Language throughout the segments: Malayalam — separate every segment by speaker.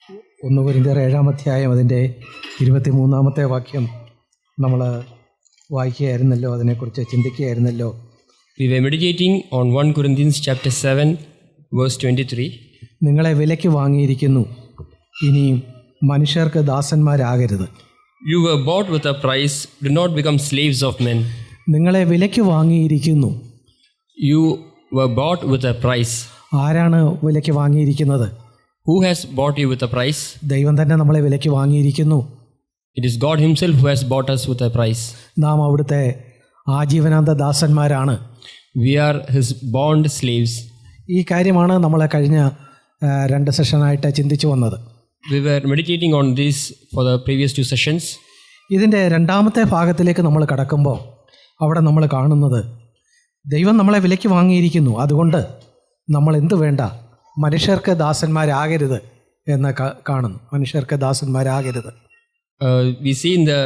Speaker 1: 1 കൊരിന്ത്യർ 7-ാം അധ്യായം അതിൻ്റെ 23-ാമത്തെ വാക്യം നമ്മൾ വായിക്കുകയായിരുന്നല്ലോ, അതിനെക്കുറിച്ച് ചിന്തിക്കുകയായിരുന്നല്ലോ.
Speaker 2: We were meditating on 1 Corinthians chapter 7 verse 23.
Speaker 1: നിങ്ങളെ വിലയ്ക്ക് വാങ്ങിയിരിക്കുന്നു, ഇനിയും മനുഷ്യർക്ക് ദാസന്മാരാകരുത്.
Speaker 2: You were bought with a price, do not become slaves of men.
Speaker 1: നിങ്ങളെ വിലയ്ക്ക് വാങ്ങിയിരിക്കുന്നു.
Speaker 2: You were bought with a price.
Speaker 1: ആരാണ് വിലയ്ക്ക് വാങ്ങിയിരിക്കുന്നത്?
Speaker 2: Who has bought you with a price?
Speaker 1: ദൈവം തന്നെ നമ്മളെ വിലയ്ക്ക് വാങ്ങിയിരിക്കുന്നു.
Speaker 2: It is God himself who has bought us with a price.
Speaker 1: നാം അവിടുത്തെ ആജീവനാന്ത ദാസന്മാരാണ്.
Speaker 2: We are his bond slaves.
Speaker 1: ഈ കാര്യമാണ് നമ്മൾ കഴിഞ്ഞ 2 സെഷനായിട്ട് ചിന്തിച്ചു വന്നത്.
Speaker 2: We were meditating on this for the previous 2 sessions.
Speaker 1: ഇതിൻ്റെ 2ാമത്തെ ഭാഗത്തിലേക്ക് നമ്മൾ കടക്കുമ്പോൾ അവിടെ നമ്മൾ കാണുന്നത് ദൈവം നമ്മളെ വിലയ്ക്ക് വാങ്ങിയിരിക്കുന്നു, അതുകൊണ്ട് നമ്മൾ എന്തു വേണ്ട, മനുഷ്യർക്ക് ദാസന്മാരാകരുത് എന്ന് കാണുന്നു. മനുഷ്യർക്ക് ദാസന്മാരാകരുത്.
Speaker 2: We see in the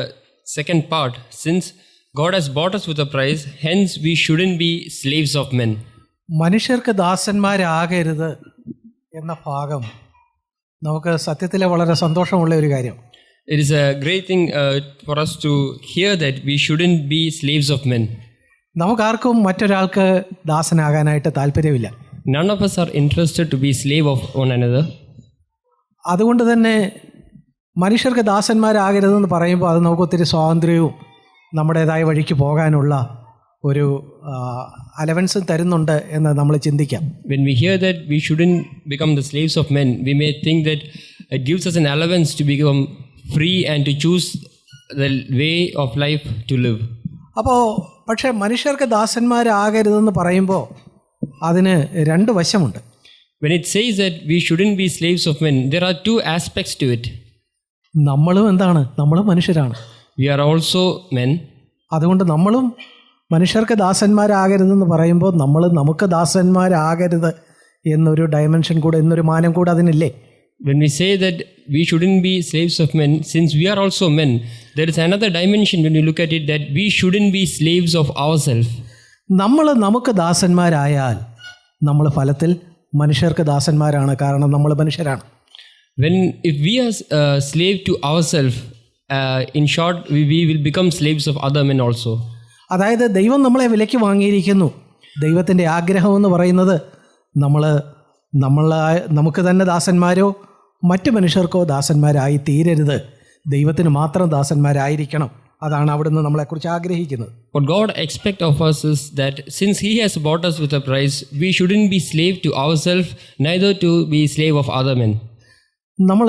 Speaker 2: second part, since God has bought us with a price, hence we shouldn't be slaves of men.
Speaker 1: മനുഷ്യർക്ക് ദാസന്മാരാകരുത് എന്ന ഭാഗം നമുക്ക് സത്യത്തിൽ വളരെ സന്തോഷമുള്ള ഒരു കാര്യം.
Speaker 2: It is a great thing for us to hear that we shouldn't be slaves of men.
Speaker 1: നമുക്കാർക്കും മറ്റൊരാൾക്ക് ദാസനാകാനായിട്ട് താല്പര്യമില്ല.
Speaker 2: None of us are interested to be slave of one another.
Speaker 1: അതുകൊണ്ട് തന്നെ മനുഷ്യർക്ക് ദാസന്മാരാകരുതെന്ന് പറയുമ്പോൾ അത് നമുക്ക് ഒത്തിരി സ്വാതന്ത്ര്യവും നമ്മുടേതായ വഴിക്ക് പോകാനുള്ള ഒരു അലവൻസും തരുന്നുണ്ട് എന്ന് നമ്മൾ ചിന്തിക്കാം.
Speaker 2: When we hear that we shouldn't become the slaves of men, we may think that it gives us an allowance to become free and to choose the way of life to live.
Speaker 1: അപ്പോൾ പക്ഷേ മനുഷ്യർക്ക് ദാസന്മാരാകരുതെന്ന് പറയുമ്പോൾ അതിന് 2 വശമുണ്ട്.
Speaker 2: When it says that we shouldn't be slaves of men, there are 2 aspects to it.
Speaker 1: നമ്മളും എന്താണ്? നമ്മളും മനുഷ്യരാണ്.
Speaker 2: We are also men.
Speaker 1: അതുകൊണ്ട് നമ്മളും മനുഷ്യർക്ക് ദാസന്മാരാകരുതെന്ന് പറയുമ്പോൾ നമുക്ക് ദാസന്മാരാകരുത് എന്നൊരു ഡയമെൻഷൻ കൂടെ, എന്നൊരു മാനം കൂടെ അതിനില്ലേ?
Speaker 2: When we say that we shouldn't be slaves of men, since we are also men, there is another dimension when you look at it, that we shouldn't be slaves of ourselves.
Speaker 1: നമുക്ക് ദാസന്മാരായാൽ നമ്മൾ ഫലത്തിൽ മനുഷ്യർക്ക് ദാസന്മാരാണ്, കാരണം നമ്മൾ മനുഷ്യരാണ്.
Speaker 2: If we are slave to ourselves, in short, we will become slaves of other men also.
Speaker 1: അതായത് ദൈവം നമ്മളെ വിലയ്ക്ക് വാങ്ങിയിരിക്കുന്നു. ദൈവത്തിൻ്റെ ആഗ്രഹം എന്ന് പറയുന്നത് നമുക്ക് തന്നെ ദാസന്മാരോ മറ്റു മനുഷ്യർക്കോ ദാസന്മാരായി തീരരുത്, ദൈവത്തിന് മാത്രം ദാസന്മാരായിരിക്കണം. അതാണ് അവിടുന്ന് നമ്മളെക്കുറിച്ച് ആഗ്രഹിക്കുന്നത്.
Speaker 2: What God expects of us is that since He has bought us with a price, we shouldn't be slave to ourselves, neither to be slave of other men.
Speaker 1: നമ്മൾ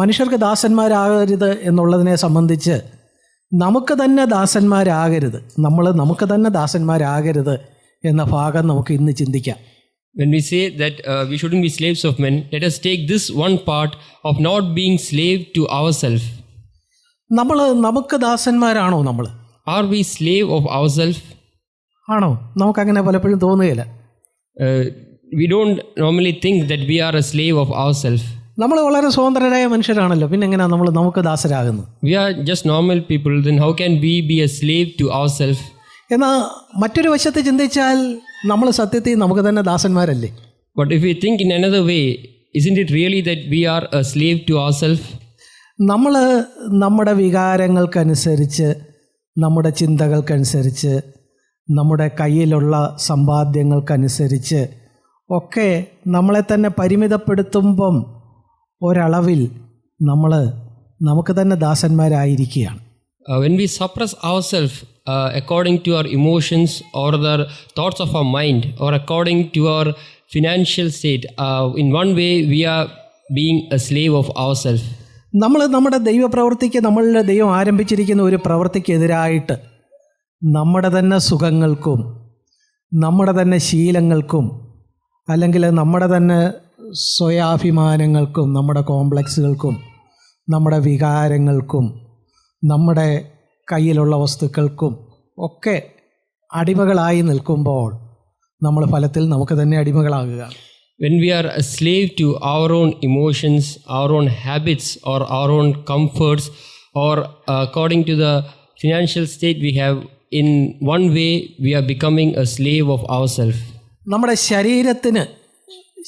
Speaker 1: മനുഷ്യർക്ക് ദാസന്മാരാകരുത് എന്നുള്ളതിനെ സംബന്ധിച്ച് നമുക്ക് തന്നെ ദാസന്മാരാകരുത് എന്ന ഭാഗം നമുക്ക് ഇന്ന് ചിന്തിക്കാം.
Speaker 2: When we say that we shouldn't be slaves of men, let us take this one part of not being slave to ourselves.
Speaker 1: നമുക്ക് ദാസന്മാരാണോ?
Speaker 2: Are we slave of ourselves?
Speaker 1: ആണോ? നമുക്കങ്ങനെ പലപ്പോഴും തോന്നുകയില്ല.
Speaker 2: We don't normally think that we are a slave of ourselves.
Speaker 1: നമ്മൾ വളരെ സ്വതന്ത്രരായ മനുഷ്യരാണല്ലോ, പിന്നെ എങ്ങനെയാണ് നമുക്ക് ദാസരാകുന്നത്?
Speaker 2: We are just normal people, then how can we be a slave to ourselves?
Speaker 1: എന്നാൽ മറ്റൊരു വശത്ത് ചിന്തിച്ചാൽ നമ്മൾ സത്യത്തിൽ നമുക്ക് തന്നെ ദാസന്മാരല്ലേ?
Speaker 2: But if we think in another way, isn't it really that we are a slave to ourselves?
Speaker 1: നമ്മൾ നമ്മുടെ വികാരങ്ങൾക്കനുസരിച്ച്, നമ്മുടെ ചിന്തകൾക്കനുസരിച്ച്, നമ്മുടെ കയ്യിലുള്ള സമ്പാദ്യങ്ങൾക്കനുസരിച്ച് ഒക്കെ നമ്മളെ തന്നെ പരിമിതപ്പെടുത്തുമ്പം ഒരളവിൽ നമുക്ക് തന്നെ ദാസന്മാരായിരിക്കുകയാണ്.
Speaker 2: When we suppress ourselves according to our emotions or the thoughts of our mind or according to our financial state, in one way we are being a slave of ourselves.
Speaker 1: നമ്മുടെ ദൈവപ്രവൃത്തിക്ക്, നമ്മളുടെ ദൈവം ആരംഭിച്ചിരിക്കുന്ന ഒരു പ്രവൃത്തിക്കെതിരായിട്ട് നമ്മുടെ തന്നെ സുഖങ്ങൾക്കും നമ്മുടെ തന്നെ ശീലങ്ങൾക്കും അല്ലെങ്കിൽ നമ്മുടെ തന്നെ സ്വയാഭിമാനങ്ങൾക്കും നമ്മുടെ കോംപ്ലക്സുകൾക്കും നമ്മുടെ വികാരങ്ങൾക്കും നമ്മുടെ കയ്യിലുള്ള വസ്തുക്കൾക്കും ഒക്കെ അടിമകളായി നിൽക്കുമ്പോൾ നമ്മൾ ഫലത്തിൽ നമുക്ക് തന്നെ അടിമകളാകുക.
Speaker 2: When we are a slave to our own emotions, our own habits or our own comforts or according to the financial state we have, in one way we are becoming a slave of ourselves.
Speaker 1: നമ്മുടെ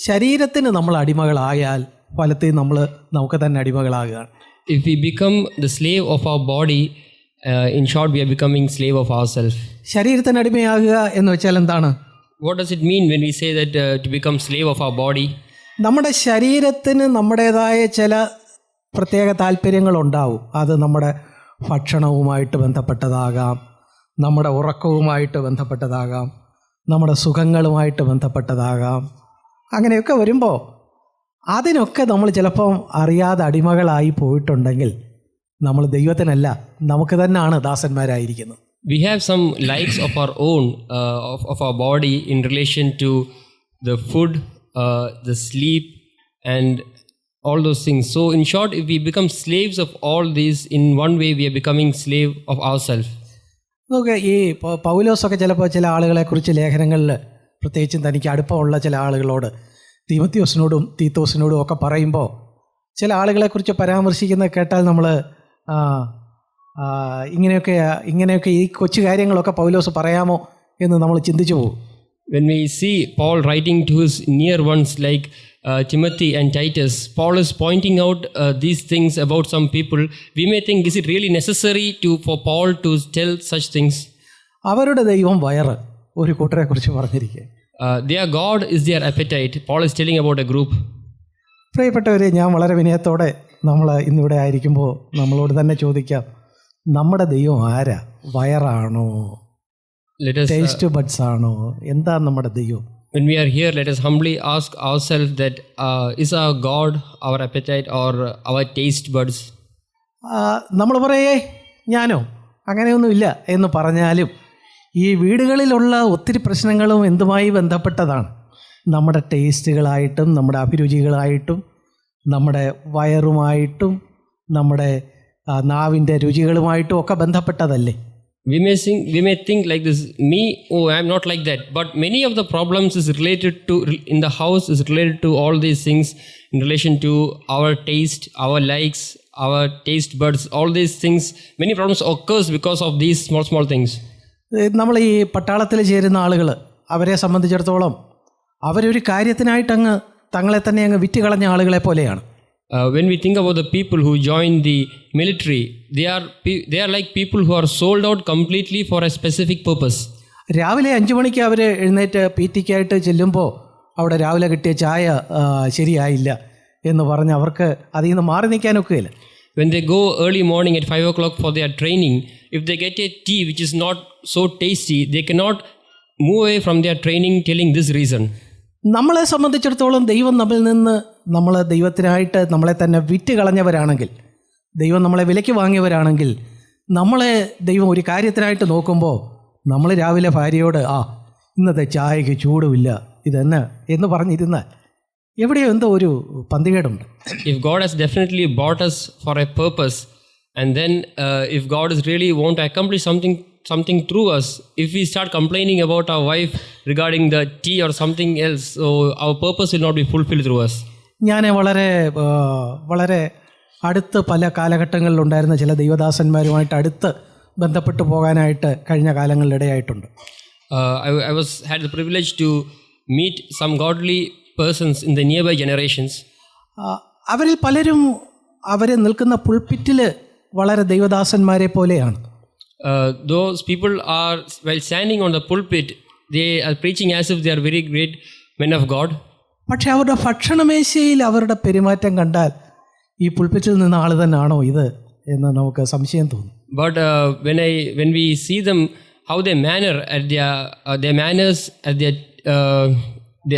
Speaker 1: ശരീരത്തിന് നമ്മൾ അടിമകളായാൽ ഫലത്തിൽ നമുക്ക് തന്നെ അടിമകളാകുകയാണ്.
Speaker 2: If we become the slave of our body, in short, we are becoming slave of ourselves.
Speaker 1: ശരീരത്തിന് അടിമയാകുക എന്ന് വെച്ചാൽ എന്താണ്?
Speaker 2: What does it mean when we say that to become slave of our body?
Speaker 1: നമ്മുടെ ശരീരത്തിന് നമ്മുടേതായ ചില പ്രത്യേക താല്പര്യങ്ങളുണ്ടാവും. അത് നമ്മുടെ ഭക്ഷണവുമായിട്ട് ബന്ധപ്പെട്ടതാകാം, നമ്മുടെ ഉറക്കവുമായിട്ട് ബന്ധപ്പെട്ടതാകാം, നമ്മുടെ സുഖങ്ങളുമായിട്ട് ബന്ധപ്പെട്ടതാകാം. അങ്ങനെയൊക്കെ വരുമ്പോൾ അതിനൊക്കെ നമ്മൾ ചിലപ്പം അറിയാതെ അടിമകളായി പോയിട്ടുണ്ടെങ്കിൽ നമ്മൾ ദൈവത്തിനല്ല, നമുക്ക് തന്നെയാണ് ദാസന്മാരായിരിക്കുന്നത്.
Speaker 2: We have some likes of our own, of our body in relation to the food, the sleep, and all those things. So in short, if we become slaves of all these, in one way we are becoming slave of ourselves.
Speaker 1: നമുക്ക് ഈ പൗലോസൊക്കെ ചിലപ്പോൾ ചില ആളുകളെക്കുറിച്ച് ലേഖനങ്ങളിൽ, പ്രത്യേകിച്ചും തനിക്ക് അടുപ്പമുള്ള ചില ആളുകളോട്, തീമോത്തിയോസിനോടും തീത്തോസിനോടും ഒക്കെ പറയുമ്പോൾ ചില ആളുകളെക്കുറിച്ച് പരാമർശിക്കുന്ന കേട്ടാൽ നമ്മൾ ഇങ്ങനെയൊക്കെ ഈ കൊച്ചു കാര്യങ്ങളൊക്കെ പൗലോസ് പറയാമോ എന്ന് നമ്മൾ ചിന്തിച്ചു പോകും.
Speaker 2: When we see Paul writing to his near ones like Timothy and Titus, Paul is pointing out these things about some people. We may think, is it really necessary for Paul to tell such things?
Speaker 1: അവരുടെ ദൈവം വയറ് ഒരു കൂട്ടരെ കുറിച്ച് പറഞ്ഞിരിക്കുക.
Speaker 2: Their God is their appetite. Paul is telling about a group.
Speaker 1: പ്രിയപ്പെട്ടവരെ, ഞാൻ വളരെ വിനയത്തോടെ നമ്മൾ ഇന്നിവിടെ ആയിരിക്കുമ്പോൾ നമ്മളോട് തന്നെ ചോദിക്കാം, നമ്മുടെ ദൈവം ആരാ? വയറാണോ? ടേസ്റ്റ് ബഡ്സ് ആണോ? എന്താ നമ്മുടെ ദൈവം?
Speaker 2: When we are here, let us humbly ask ourselves that is our God our appetite or our taste buds?
Speaker 1: നമ്മൾ പറയേ ഞാനോ അങ്ങനെയൊന്നുമില്ല എന്ന് പറഞ്ഞാലും ഈ വീടുകളിലുള്ള ഒത്തിരി പ്രശ്നങ്ങളും എന്തുമായി ബന്ധപ്പെട്ടതാണ്? നമ്മുടെ ടേസ്റ്റുകളായിട്ടും നമ്മുടെ അഭിരുചികളായിട്ടും നമ്മുടെ വയറുമായിട്ടും നമ്മുടെ നാവിൻ്റെ രുചികളുമായിട്ടും ഒക്കെ ബന്ധപ്പെട്ടതല്ലേ?
Speaker 2: We may think like this, me, oh, I am not like that. But many of the problems is related to, in the house is related to all these things in relation to our taste, our likes, our taste buds, all these things. Many problems occurs because of these small things.
Speaker 1: നമ്മൾ ഈ പട്ടാളത്തിൽ ചേരുന്ന ആളുകൾ, അവരെ സംബന്ധിച്ചിടത്തോളം അവരൊരു കാര്യത്തിനായിട്ട് തങ്ങളെ തന്നെ വിറ്റ് കളഞ്ഞ ആളുകളെ പോലെയാണ്.
Speaker 2: When we think about the people who join the military, they are like people who are sold out completely for a specific purpose.
Speaker 1: രാവിലെ 5 മണിക്ക് അവർ എഴുന്നേറ്റ് PT ക്കായിട്ട് ചെല്ലുമ്പോൾ അവിടെ രാവിലെ കിട്ടിയ ചായ ശരിയായില്ല എന്ന് പറഞ്ഞ് അവർക്ക് അതിൽ നിന്ന് മാറി നിൽക്കാനൊക്കെയില്ല.
Speaker 2: When they go early morning at 5 o'clock for their training, if they get a tea which is not so tasty, they cannot move away from their training telling this reason.
Speaker 1: നമ്മളെ സംബന്ധിച്ചിടത്തോളം ദൈവം നമ്മിൽ നിന്ന്, നമ്മൾ ദൈവത്തിനായിട്ട് നമ്മളെ തന്നെ വിറ്റ് കളഞ്ഞവരാണെങ്കിൽ, ദൈവം നമ്മളെ വിലയ്ക്ക് വാങ്ങിയവരാണെങ്കിൽ, നമ്മളെ ദൈവം ഒരു കാര്യത്തിനായിട്ട് നോക്കുമ്പോൾ നമ്മൾ രാവിലെ ഭാര്യയോട് ഇന്നത്തെ ചായക്ക് ചൂടുമില്ല ഇതെന്നെ എന്ന് പറഞ്ഞിരുന്നാൽ എവിടെയോ എന്തോ ഒരു പന്തികേടുണ്ട്.
Speaker 2: If God has definitely bought us for a purpose, and then if God is really want to accomplish something through us, if we start complaining about our wife regarding the tea or something else, so our purpose will not be fulfilled through us.
Speaker 1: ഞാൻ വളരെ അടുത്ത് പല കാലഘട്ടങ്ങളിലുണ്ടായിരുന്ന ചില ദൈവദാസന്മാരുമായിട്ട് അടുത്ത് ബന്ധപ്പെട്ടു പോകാനായിട്ട് കഴിഞ്ഞ കാലങ്ങളിലിടയായിട്ടുണ്ട്.
Speaker 2: I had the privilege to meet some godly persons in the nearby generations.
Speaker 1: അവരിൽ പലരും അവരെ നിൽക്കുന്ന പുൾപിറ്റിൽ വളരെ ദൈവദാസന്മാരെ പോലെയാണ്.
Speaker 2: Those people are, while standing on the pulpit, they are preaching as if they are very great men of God.
Speaker 1: പക്ഷെ അവരുടെ ഭക്ഷണമേശയിൽ അവരുടെ പെരുമാറ്റം കണ്ടാൽ ഈ പുൾപിറ്റിൽ നിന്ന ആൾ തന്നെയാണോ ഇത് എന്ന് നമുക്ക് സംശയം തോന്നും.
Speaker 2: But when we see them, how they manner at their manners, at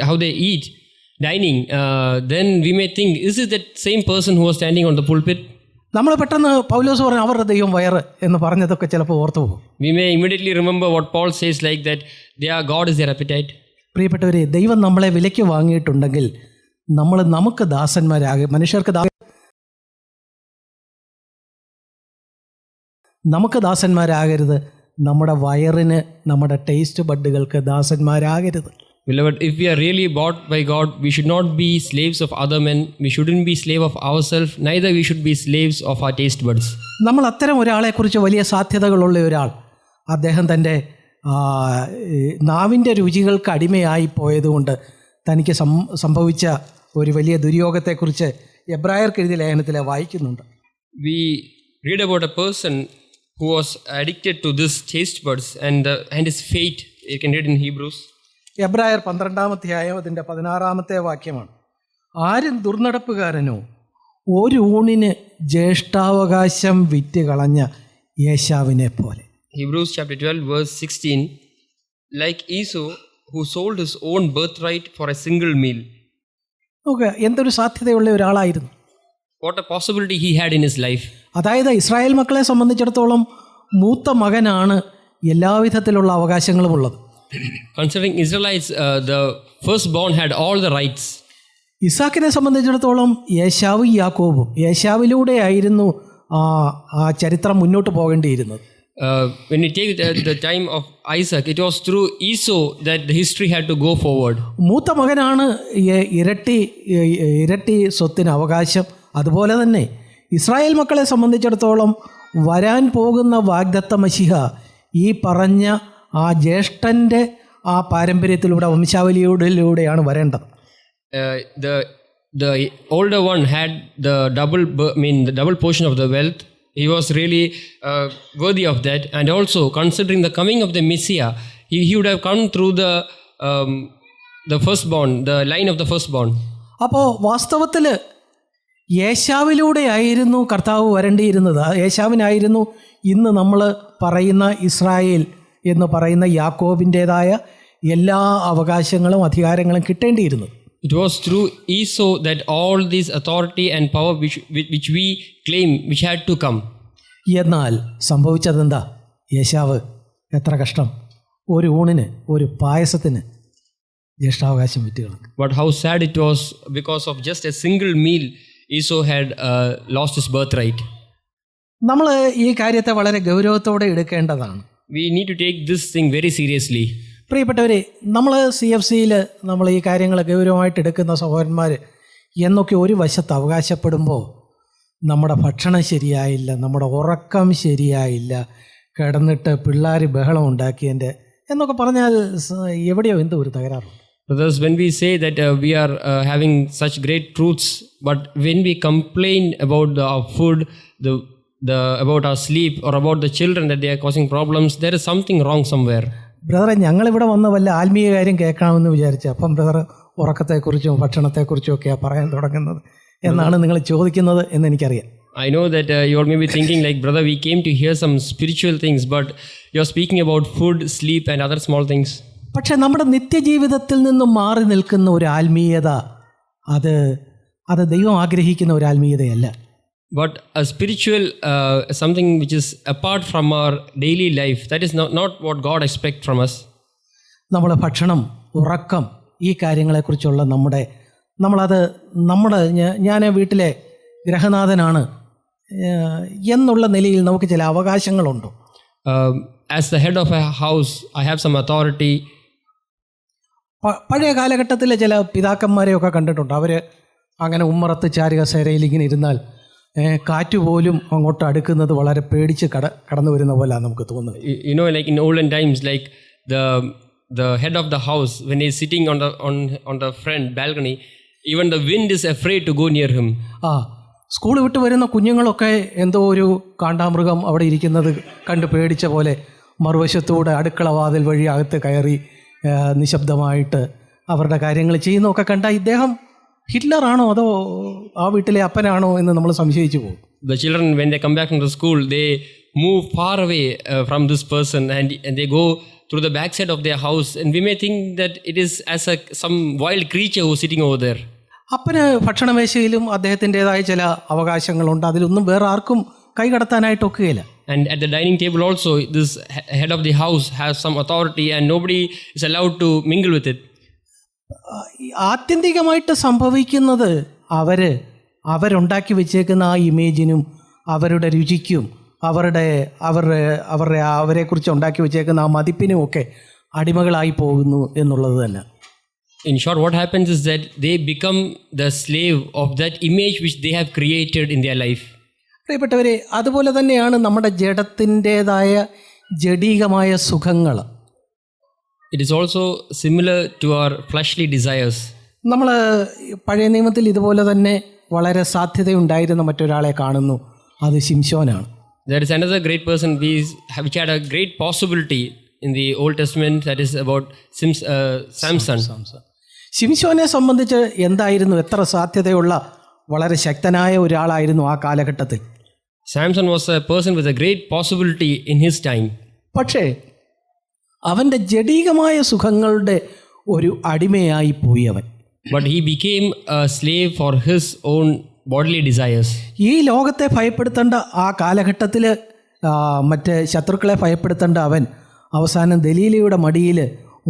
Speaker 2: how they eat, dining, then we may think, is it that same person who was standing on the pulpit?
Speaker 1: നമ്മൾ പെട്ടെന്ന് പൗലോസ് പറഞ്ഞു അവരുടെ ദൈവം വയറ് എന്ന് പറഞ്ഞതൊക്കെ ചിലപ്പോൾ ഓർത്തു പോകും.
Speaker 2: We may immediately remember what Paul says like that, their God is their appetite.
Speaker 1: പ്രിയപ്പെട്ടവരെ, ദൈവം നമ്മളെ വിലയ്ക്ക് വാങ്ങിയിട്ടുണ്ടെങ്കിൽ നമുക്ക് നമുക്ക് ദാസന്മാരാകരുത്. നമ്മുടെ വയറിന്, നമ്മുടെ taste ബഡുകൾക്ക് ദാസന്മാരാകരുത്.
Speaker 2: Beloved, if we are really bought by God, we should not be slaves of other men. We shouldn't be slave of ourselves. Neither we should be slaves of our taste buds.
Speaker 1: നമ്മൾ അത്തരം ഒരാളെക്കുറിച്ച് വലിയ സാധ്യതകളുള്ള ഒരാൾ, അദ്ദേഹം തൻ്റെ നാവിൻ്റെ രുചികൾക്ക് അടിമയായി പോയതുകൊണ്ട് തനിക്ക് സംഭവിച്ച ഒരു വലിയ ദുര്യോഗത്തെക്കുറിച്ച് എബ്രായർക്ക് എഴുതിയ ലേഖനത്തിൽ വായിക്കുന്നുണ്ട്.
Speaker 2: We read about a person who was addicted to this taste buds and his fate. You can read in Hebrews.
Speaker 1: എബ്രായർ 12-ാം അധ്യായം അതിൻ്റെ 16-ാമത്തെ വാക്യമാണ്. ആരും ദുർനടപ്പുകാരനോ ഒരു ഊണിന് ജ്യേഷ്ഠാവകാശം വിറ്റ് കളഞ്ഞ യേശാവിനെ പോലെ.
Speaker 2: Hebrews chapter 12 verse 16. Like Esau who sold his own birthright for a single meal.
Speaker 1: നോക്കുക, എന്തൊരു സാധ്യതയുള്ള ഒരാളായിരുന്നു.
Speaker 2: What a possibility he had in his life.
Speaker 1: അതായത് ഇസ്രായേൽ മക്കളെ സംബന്ധിച്ചിടത്തോളം മൂത്ത മകനാണ് എല്ലാവിധത്തിലുള്ള അവകാശങ്ങളും ഉള്ളത്.
Speaker 2: Considering Israelites, the firstborn had all the rights.
Speaker 1: ഇസാക്കിനെ സംബന്ധിച്ചിടത്തോളം യേശാവും യാക്കോബും, യേശാവിലൂടെയായിരുന്നു ആ ചരിത്രം മുന്നോട്ട് പോകേണ്ടിയിരുന്നത്.
Speaker 2: When you take the time of Isaac, it was through Esau that the history had to go forward.
Speaker 1: മൂത്ത മകനാണ് ഇരട്ടി സ്വത്തിന് അവകാശം. അതുപോലെ തന്നെ ഇസ്രായേൽ മക്കളെ സംബന്ധിച്ചിടത്തോളം വരാൻ പോകുന്ന വാഗ്ദത്ത മശിഹ ഈ പറഞ്ഞ ആ ജ്യേഷ്ഠൻ്റെ ആ പാരമ്പര്യത്തിലൂടെ വംശാവലിയിലൂടെയാണ് വരേണ്ടത്.
Speaker 2: The older one had the double portion of the wealth. He was really worthy of that, and also considering the coming of the Messiah, he would have come through the firstborn, the line of the firstborn.
Speaker 1: അപ്പോൾ വാസ്തവത്തിൽ യേശാവിലൂടെയായിരുന്നു കർത്താവ് വരേണ്ടിയിരുന്നത്. യേശാവിനായിരുന്നു ഇന്ന് നമ്മൾ പറയുന്ന ഇസ്രായേൽ എന്ന് പറയുന്ന യാക്കോബിൻ്റേതായ എല്ലാ അവകാശങ്ങളും അധികാരങ്ങളും കിട്ടേണ്ടിയിരുന്നത്.
Speaker 2: It was through Esau that all this authority and power which we claim which had to come.
Speaker 1: എന്നാൽ സംഭവിച്ചതെന്താ? യേശാവ് എത്ര കഷ്ടം, ഒരു ഊണിന് ഒരു പായസത്തിന് ജ്യേഷ്ഠാവകാശം വിറ്റുകളഞ്ഞു.
Speaker 2: But how sad it was, because of just a single meal Esau had lost his birthright.
Speaker 1: നമ്മൾ ഈ കാര്യത്തെ വളരെ ഗൗരവത്തോടെ എടുക്കേണ്ടതാണ്.
Speaker 2: We need to take this thing very seriously.
Speaker 1: പ്രിയപ്പെട്ടവരെ, നമ്മൾ CFCയിൽ നമ്മൾ ഈ കാര്യങ്ങൾ ഗൗരവമായിട്ട് എടുക്കുന്ന സഹോദരന്മാർ എന്നൊക്കെ ഒരു വശത്ത് അവകാശപ്പെടുമ്പോൾ നമ്മുടെ ഭക്ഷണം ശരിയായില്ല, നമ്മുടെ ഉറക്കം ശരിയായില്ല, കിടന്നിട്ട് പിള്ളേർ ബഹളം ഉണ്ടാക്കിയതിൻ്റെ എന്നൊക്കെ പറഞ്ഞാൽ എവിടെയോ എന്തോ ഒരു തകരാറുണ്ട്.
Speaker 2: Brothers, when we say that we are having such great truths, but when we complain about our food, about our sleep, or about the children that they are causing problems, there is something wrong somewhere.
Speaker 1: ബ്രദറെ, ഞങ്ങളിവിടെ വന്ന് വല്ല ആത്മീയ കാര്യം കേൾക്കണമെന്ന് വിചാരിച്ചു, അപ്പം ബ്രദർ ഉറക്കത്തെക്കുറിച്ചും ഭക്ഷണത്തെക്കുറിച്ചും ഒക്കെയാണ് പറയാൻ തുടങ്ങുന്നത് എന്നാണ് നിങ്ങൾ ചോദിക്കുന്നത് എന്ന് എനിക്കറിയാം.
Speaker 2: I know that you are maybe thinking like, brother, we came to hear some spiritual things, but you are speaking about food, sleep and other small things.
Speaker 1: പക്ഷെ നമ്മുടെ നിത്യജീവിതത്തിൽ നിന്നും മാറി നിൽക്കുന്ന ഒരു ആത്മീയത, അത് ദൈവം ആഗ്രഹിക്കുന്ന ഒരു ആത്മീയതയല്ല.
Speaker 2: But a spiritual something which is apart from our daily life, that is not what God expects from us.
Speaker 1: നമ്മുടെ ഭക്ഷണം, ഉറക്കം, ഈ കാര്യങ്ങളെക്കുറിച്ചുള്ള ഞാൻ വീട്ടിലെ ഗൃഹനാഥനാണ് എന്നുള്ള നിലയിൽ നമുക്ക് ചില അവകാശങ്ങളുണ്ടോ?
Speaker 2: As the head of a house, I have some authority.
Speaker 1: പഴയ കാലഘട്ടത്തിലെ ചില പിതാക്കന്മാരെയൊക്കെ കണ്ടിട്ടുണ്ട്. അവർ അങ്ങനെ ഉമ്മറത്ത് ചാരുകസേരയിൽ ഇങ്ങനെ ഇരുന്നാൽ കാറ്റുപോലും അങ്ങോട്ട് അടുക്കുന്നത് വളരെ പേടിച്ച് കടന്നു വരുന്ന പോലെയാണ് നമുക്ക് തോന്നുന്നത്.
Speaker 2: You know, like in olden times, like the head of the house, when he is sitting on the front balcony, even the wind is afraid to go near him.
Speaker 1: School വിട്ട് വരുന്ന കുഞ്ഞുങ്ങളൊക്കെ എന്തോ ഒരു കാണ്ടാമൃഗം അവിടെ ഇരിക്കുന്നത് കണ്ട് പേടിച്ച പോലെ മറുവശത്തൂടെ അടുക്കള വാതിൽ വഴി അകത്ത് കയറി നിശബ്ദമായിട്ട് അവരുടെ കാര്യങ്ങൾ ചെയ്യുന്നതൊക്കെ കണ്ടാൽ ഇദ്ദേഹം ഹിറ്റ്ലറാണോ അതോ ആ വീട്ടിലെ അപ്പനാണോ എന്ന് നമ്മൾ സംശയിച്ചു പോകും.
Speaker 2: The children, when they come back from the school, they move far away from this person and they go through the backside of their house, and we may think that it is as some wild creature who is sitting over there.
Speaker 1: അപ്പന് ഭക്ഷണമേശയിലും അദ്ദേഹത്തിൻ്റെതായ ചില അവകാശങ്ങളുണ്ട്, അതിലൊന്നും വേറെ ആർക്കും കൈകടത്താനായിട്ടൊക്കുകയില്ല.
Speaker 2: And at the dining table also, this head of the house has some authority and nobody is allowed to mingle with it.
Speaker 1: ആത്യന്തികമായിട്ട് സംഭവിക്കുന്നത് അവരുണ്ടാക്കി വെച്ചേക്കുന്ന ആ ഇമേജിനും അവരുടെ രുചിക്കും അവരെക്കുറിച്ച് ഉണ്ടാക്കി വെച്ചേക്കുന്ന ആ മതിപ്പിനും ഒക്കെ അടിമകളായി പോകുന്നു എന്നുള്ളത് തന്നെ.
Speaker 2: In short, what happens is that they become the slave of that image which they have created in their life.
Speaker 1: പ്രിയപ്പെട്ടവരെ, അതുപോലെ തന്നെയാണ് നമ്മുടെ ജഡത്തിൻ്റെതായ ജഡീകമായ സുഖങ്ങൾ.
Speaker 2: It is also similar to our fleshly desires.
Speaker 1: നമ്മൾ പഴയ നിയമത്തിൽ ഇതുപോലെ തന്നെ വളരെ സാധ്യതയുണ്ടായിരുന്ന മറ്റൊരാളെ കാണുന്നു, അത് ശിംശോനാണ്.
Speaker 2: There is another great person which had a great possibility in the Old Testament, that is about Samson.
Speaker 1: ശിംശോനെ സംബന്ധിച്ച് എന്തായിരുന്നു, എത്ര സാധ്യതയുള്ള വളരെ ശക്തനായ ഒരാളായിരുന്നു ആ കാലഘട്ടത്തിൽ.
Speaker 2: Samson was a person with a great possibility in his time.
Speaker 1: പക്ഷേ അവൻ്റെ ജഡികമായ സുഖങ്ങളുടെ ഒരു അടിമയായി പോയി അവൻ.
Speaker 2: But he became a slave for his own bodily desires.
Speaker 1: ഈ ലോകത്തെ ഭയപ്പെടുത്തേണ്ട ആ കാലഘട്ടത്തിൽ മറ്റ് ശത്രുക്കളെ ഭയപ്പെടുത്തേണ്ട അവൻ അവസാനം ദലീലയുടെ മടിയിൽ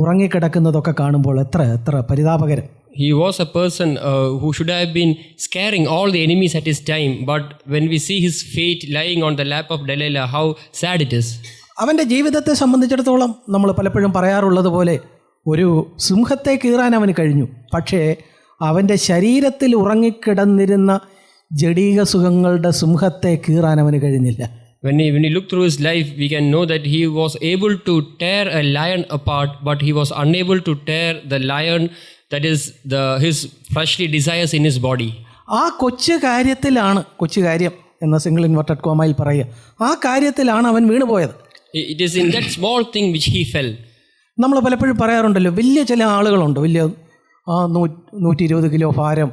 Speaker 1: ഉറങ്ങിക്കിടക്കുന്നതൊക്കെ കാണുമ്പോൾ എത്ര എത്ര പരിതാപകരം.
Speaker 2: He was a person who should have been scaring all the enemies at his time, but when we see his fate lying on the lap of Delilah, how sad it is.
Speaker 1: അവൻ്റെ ജീവിതത്തെ സംബന്ധിച്ചിടത്തോളം നമ്മൾ പലപ്പോഴും പറയാറുള്ളത് പോലെ ഒരു സിംഹത്തെ കീറാൻ അവന് കഴിഞ്ഞു, പക്ഷേ അവൻ്റെ ശരീരത്തിൽ ഉറങ്ങിക്കിടന്നിരുന്ന ജഡീക സുഖങ്ങളുടെ സിംഹത്തെ കീറാൻ അവന് കഴിഞ്ഞില്ല.
Speaker 2: When you look through his life, we can know that he was able to tear a lion apart, but he was unable to tear the lion that is his fleshly desires in his body.
Speaker 1: ആ കൊച്ചു കാര്യം എന്ന സിംഗിൾ ഇൻവെർട്ടഡ് കോമയിൽ പറയുക, ആ കാര്യത്തിലാണ് അവൻ വീണുപോയത്.
Speaker 2: It is in that small thing which he fell.
Speaker 1: നമ്മൾ പലപ്പോഴും പറയാറുണ്ടല്ലോ, വലിയ ചില ആളുകളുണ്ട്, വലിയ 120 കിലോ ഭാരം,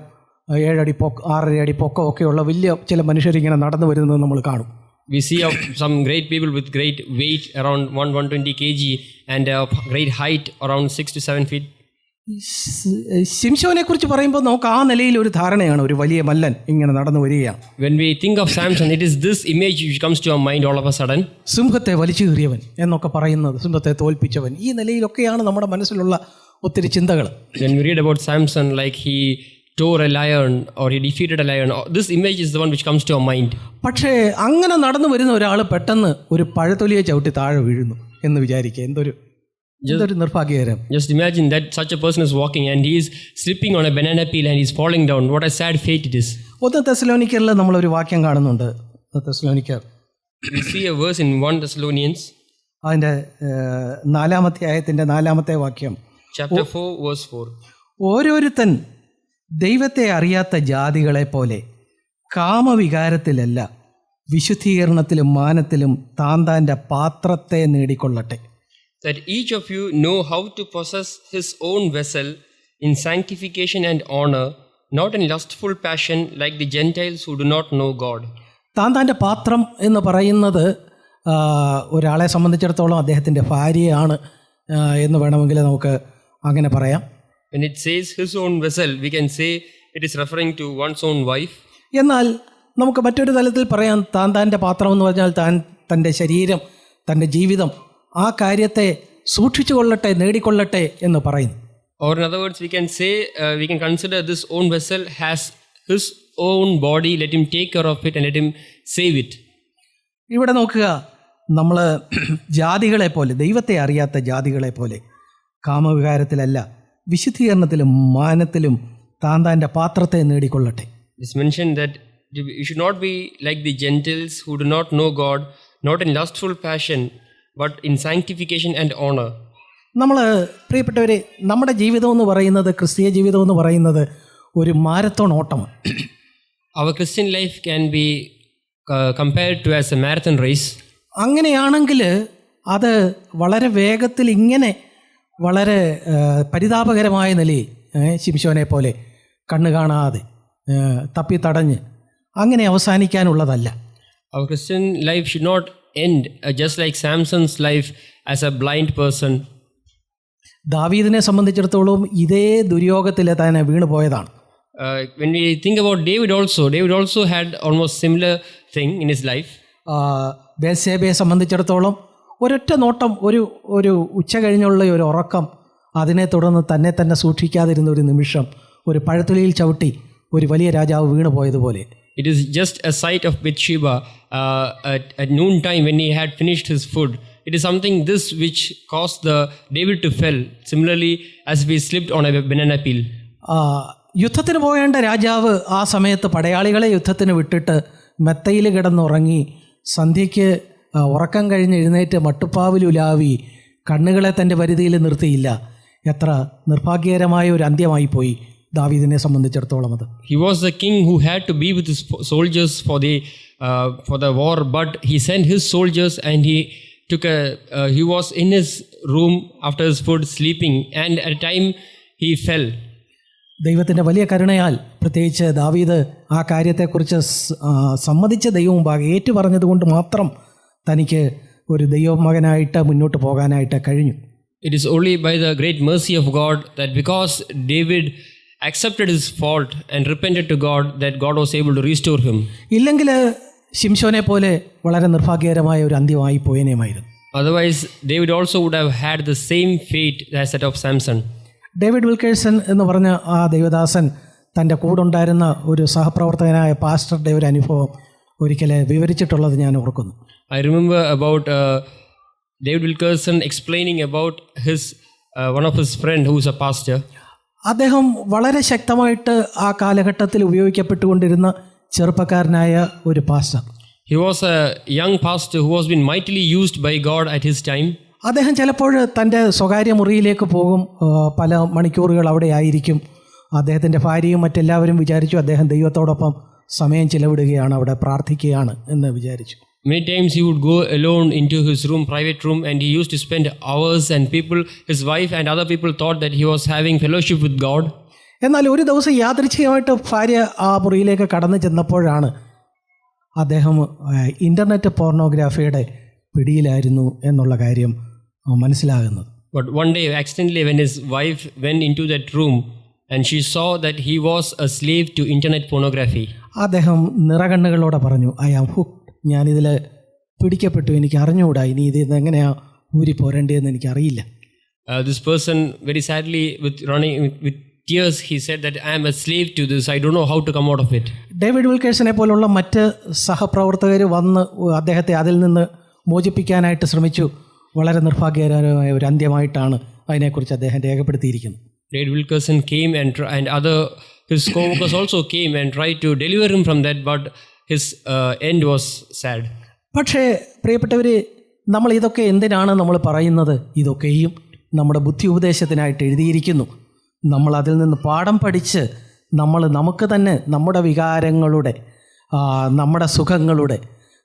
Speaker 1: 7 അടി 6 അടി പൊക്കമൊക്കെയുള്ള വലിയ ചില മനുഷ്യരിങ്ങനെ നടന്നു വരുന്നത് നമ്മൾ കാണും.
Speaker 2: We see of some great people with great weight around 120 kg and a great height around 6 to 7 feet.
Speaker 1: ശിംശോനെ കുറിച്ച് പറയുമ്പോൾ നമുക്ക് ആ നിലയിൽ ഒരു ധാരണയാണ്, ഒരു വലിയ മല്ലൻ ഇങ്ങനെ നടന്നു വരികയാണ്.
Speaker 2: When we think of Samson, it is this image which comes to our mind all of a sudden.
Speaker 1: സിംഹത്തെ വലിച്ചു കീറിയവൻ എന്നൊക്കെ പറയുന്നത്, സിംഹത്തെ തോൽപ്പിച്ചവൻ, ഈ നിലയിലൊക്കെയാണ് നമ്മുടെ മനസ്സിലുള്ള ഒത്തിരി ചിന്തകൾ.
Speaker 2: When we read about Samson, like he tore a lion or he defeated a lion, this image is the one which comes to our mind.
Speaker 1: പക്ഷേ അങ്ങനെ നടന്നു വരുന്ന ഒരാൾ പെട്ടെന്ന് ഒരു പഴത്തൊലിയെ ചവിട്ടി താഴെ വീഴുന്നു എന്ന് വിചാരിക്കുക, എന്തൊരു നിർഭാഗ്യകരം.
Speaker 2: Just imagine that such a person is walking and he is slipping on a banana peel and he is falling down. What a sad fate it is.
Speaker 1: 1 തെസ്സലോനിക്കറിൽ നമ്മളൊരു വാക്യം കാണുന്നുണ്ട്. തെസ്സലോനിക്കർ
Speaker 2: We see a verse in 1 Thessalonians
Speaker 1: അതിൻ്റെ 4-ാം അധ്യായത്തിൻ്റെ 4-ാമത്തെ വാക്യം,
Speaker 2: chapter 4 verse 4.
Speaker 1: ഓരോരുത്തൻ ദൈവത്തെ അറിയാത്ത ജാതികളെ പോലെ കാമവികാരത്തിലല്ല വിശുദ്ധീകരണത്തിലും മാനത്തിലും താന്താൻ്റെ പാത്രത്തെ നേടിക്കൊള്ളട്ടെ.
Speaker 2: That each of you know how to possess his own vessel in sanctification and honor, not in lustful passion like the Gentiles who do not know God.
Speaker 1: താന്താൻ്റെ പാത്രം എന്ന് പറയുന്നത് ഒരാളെ സംബന്ധിച്ചിടത്തോളം അദ്ദേഹത്തിൻ്റെ ഭാര്യയാണ് എന്ന് വേണമെങ്കിൽ നമുക്ക് അങ്ങനെ പറയാം.
Speaker 2: When it says his own vessel, we can say it is referring to one's own wife.
Speaker 1: എന്നാൽ നമുക്ക് മറ്റൊരു തലത്തിൽ പറയാം, താന്താൻ്റെ പാത്രം എന്ന് പറഞ്ഞാൽ തൻ്റെ ശരീരം, തൻ്റെ ജീവിതം, ആ കാര്യത്തെ സൂക്ഷിച്ചു കൊള്ളട്ടെ, നേടിക്കൊള്ളട്ടെ എന്ന് പറയുന്നു.
Speaker 2: Or in other words, we can say, we can consider this own vessel has his own body, let him take care of it and let him save it.
Speaker 1: ഇവിടെ നോക്കുക, നമ്മൾ ജാതികളെ പോലെ, ദൈവത്തെ അറിയാത്ത ജാതികളെ പോലെ കാമവികാരത്തിലല്ല വിശുദ്ധീകരണത്തിലും മാനത്തിലും താന്താൻ്റെ പാത്രത്തെ നേടിക്കൊള്ളട്ടെ.
Speaker 2: It's mentioned that you should not be like the Gentiles who do not know God, not in lustful passion, but in sanctification and honor.
Speaker 1: നമ്മൾ പ്രിയപ്പെട്ടവരെ, നമ്മുടെ ജീവിതം എന്ന് പറയുന്നത്, ക്രിസ്തീയ ജീവിതം എന്ന് പറയുന്നത് ഒരു marathon ഓട്ടമാണ്.
Speaker 2: Our Christian life can be compared to as a marathon race.
Speaker 1: അങ്ങനെയാണെങ്കിൽ അത് വളരെ വേഗത്തിൽ ഇങ്ങനെ വളരെ പരിതാപകരമായ നിലയിൽ ശിംശോനെ പോലെ കണ്ണു കാണാതെ തപ്പി തടഞ്ഞ് അങ്ങനെ അവസാനിക്കാനുള്ളതല്ല.
Speaker 2: Our Christian life should not end just like Samson's life as a blind person.
Speaker 1: ദാവീദിനെ സംബന്ധിച്ചിടത്തോളം ഇതേ ദുര്യോഗത്തിൽ തന്നെ വീണുപോയതാണ്.
Speaker 2: When we think about David also had almost similar thing in his life.
Speaker 1: ബേത്ശേബയെ സംബന്ധിച്ചിടത്തോളം ഒരൊറ്റ നോട്ടം, ഒരു ഉച്ച കഴിഞ്ഞുള്ള ഒരു ഉറക്കം, അതിനെ തുടർന്ന് തന്നെ സൂക്ഷിക്കാതിരുന്ന ഒരു നിമിഷം, ഒരു പഴത്തൊലിയിൽ ചവിട്ടി ഒരു വലിയ രാജാവ് വീണു പോയതുപോലെ.
Speaker 2: It is just a sight of Bathsheba at noon time when he had finished his food. It is something this which caused David to fall. Similarly, as we slipped on a banana peel.
Speaker 1: യുദ്ധത്തിന് പോകേണ്ട രാജാവ് ആ സമയത്ത് പടയാളികളെ യുദ്ധത്തിന് വിട്ടിട്ട് മെത്തയിൽ കിടന്നുറങ്ങി, സന്ധ്യയ്ക്ക് ഉറക്കം കഴിഞ്ഞ് എഴുന്നേറ്റ് മട്ടുപ്പാവിലുലാവി കണ്ണുകളെ തൻ്റെ പരിധിയിൽ നിർത്തിയില്ല. എത്ര നിർഭാഗ്യകരമായ ഒരു അന്ത്യമായി പോയി ദാവീദിനെ സംബന്ധിച്ചിടത്തോളം അത്.
Speaker 2: He was the king who had to be with his soldiers for the war, but he sent his soldiers and he was in his room after his food sleeping, and at a time he fell.
Speaker 1: ദൈവത്തിൻ്റെ വലിയ കരുണയാൽ പ്രത്യേകിച്ച് ദാവീദ് ആ കാര്യത്തെക്കുറിച്ച് സമ്മതിച്ച ദൈവമുമ്പാകെ ഏറ്റു പറഞ്ഞതുകൊണ്ട് മാത്രം തനിക്ക് ഒരു ദൈവമകനായിട്ട് മുന്നോട്ട് പോകാനായിട്ട് കഴിഞ്ഞു.
Speaker 2: It is only by the great mercy of God that because David accepted his fault and repented to God, that God was able to restore him.
Speaker 1: ഇല്ലെങ്കിൽ ശിംശോനെ പോലെ വളരെ നിർഭാഗ്യകരമായ ഒരു അന്ത്യമായി പോയനേമായിരുന്നു.
Speaker 2: Otherwise, David also would have had the same fate as that of Samson.
Speaker 1: David Wilkerson എന്ന് പറഞ്ഞ ആ ദൈവദാസൻ തൻ്റെ കൂടുണ്ടായിരുന്ന ഒരു സഹപ്രവർത്തകനായ പാസ്റ്ററുടെ ഒരു അനുഭവം ഒരിക്കൽ വിവരിച്ചിട്ടുള്ളത് ഞാൻ ഓർക്കുന്നു.
Speaker 2: I remember about David Wilkerson explaining about one of his friend who is a pastor.
Speaker 1: അദ്ദേഹം വളരെ ശക്തമായിട്ട് ആ കാലഘട്ടത്തിൽ ഉപയോഗിക്കപ്പെട്ടുകൊണ്ടിരുന്ന ചെറുപ്പക്കാരനായ ഒരു pastor.
Speaker 2: He was a young pastor who was been mightily used by God at his time.
Speaker 1: അദ്ദേഹം ചിലപ്പോൾ തൻ്റെ സ്വകാര്യ മുറിയിലേക്ക് പോകും, പല മണിക്കൂറുകൾ അവിടെ ആയിരിക്കും. അദ്ദേഹത്തിൻ്റെ ഭാര്യയും മറ്റെല്ലാവരും വിചാരിച്ചു അദ്ദേഹം ദൈവത്തോടൊപ്പം സമയം ചിലവിടുകയാണ്, അവിടെ പ്രാർത്ഥിക്കുകയാണ് എന്ന് വിചാരിച്ചു.
Speaker 2: Many times he would go alone into his room, private room, and he used to spend hours, and his wife and other people thought that he was having fellowship with God.
Speaker 1: എന്നാൽ ഒരു ദിവസം യാദൃച്ഛികമായിട്ട് ഭാര്യ ആ മുറിയിലേക്ക് കടന്നു ചെന്നപ്പോഴാണ് അദ്ദേഹം ഇൻ്റർനെറ്റ് പോർണോഗ്രാഫിയുടെ പിടിയിലായിരുന്നു എന്നുള്ള കാര്യം മനസ്സിലാകുന്നത്.
Speaker 2: But one day, accidentally, when his wife went into that room and she saw that he was a slave to internet pornography,
Speaker 1: അദ്ദേഹം നിറകണ്ണുകളോടെ പറഞ്ഞു, ഐ ആം ഹുക്ഡ്, ഞാനിതിൽ പിടിക്കപ്പെട്ടു, എനിക്ക് അറിഞ്ഞുകൂടാ, ഇനി ഇത് എങ്ങനെയാണ് ഊരി പോരേണ്ടതെന്ന് എനിക്കറിയില്ല.
Speaker 2: This person very sadly with tears he said that I am a slave to this, I don't know how to come out of it.
Speaker 1: David വിൽക്കേഴ്സനെ പോലുള്ള മറ്റ് സഹപ്രവർത്തകർ വന്ന് അദ്ദേഹത്തെ അതിൽ നിന്ന് മോചിപ്പിക്കാനായിട്ട് ശ്രമിച്ചു. വളരെ നിർഭാഗ്യകരമായ ഒരു അന്ത്യമായിട്ടാണ് അതിനെക്കുറിച്ച് അദ്ദേഹം രേഖപ്പെടുത്തിയിരിക്കുന്നത്.
Speaker 2: David Wilkerson came and his co-workers also came and tried to deliver him from that, but his end was sad.
Speaker 1: പക്ഷേ പ്രിയപ്പെട്ടവർ, നമ്മൾ ഇതൊക്കെ എന്തിനാണ് നമ്മൾ പറയുന്നത്? ഇതൊക്കെയും നമ്മുടെ ബുദ്ധി ഉപദേശത്തിനായിട്ട് എഴുതിയിരിക്കുന്നു. നമ്മൾ അതിൽ നിന്ന് പാഠം പഠിച്ച് നമുക്ക് തന്നെ നമ്മുടെ വികാരങ്ങളുടെ, നമ്മുടെ സുഖങ്ങളുടെ,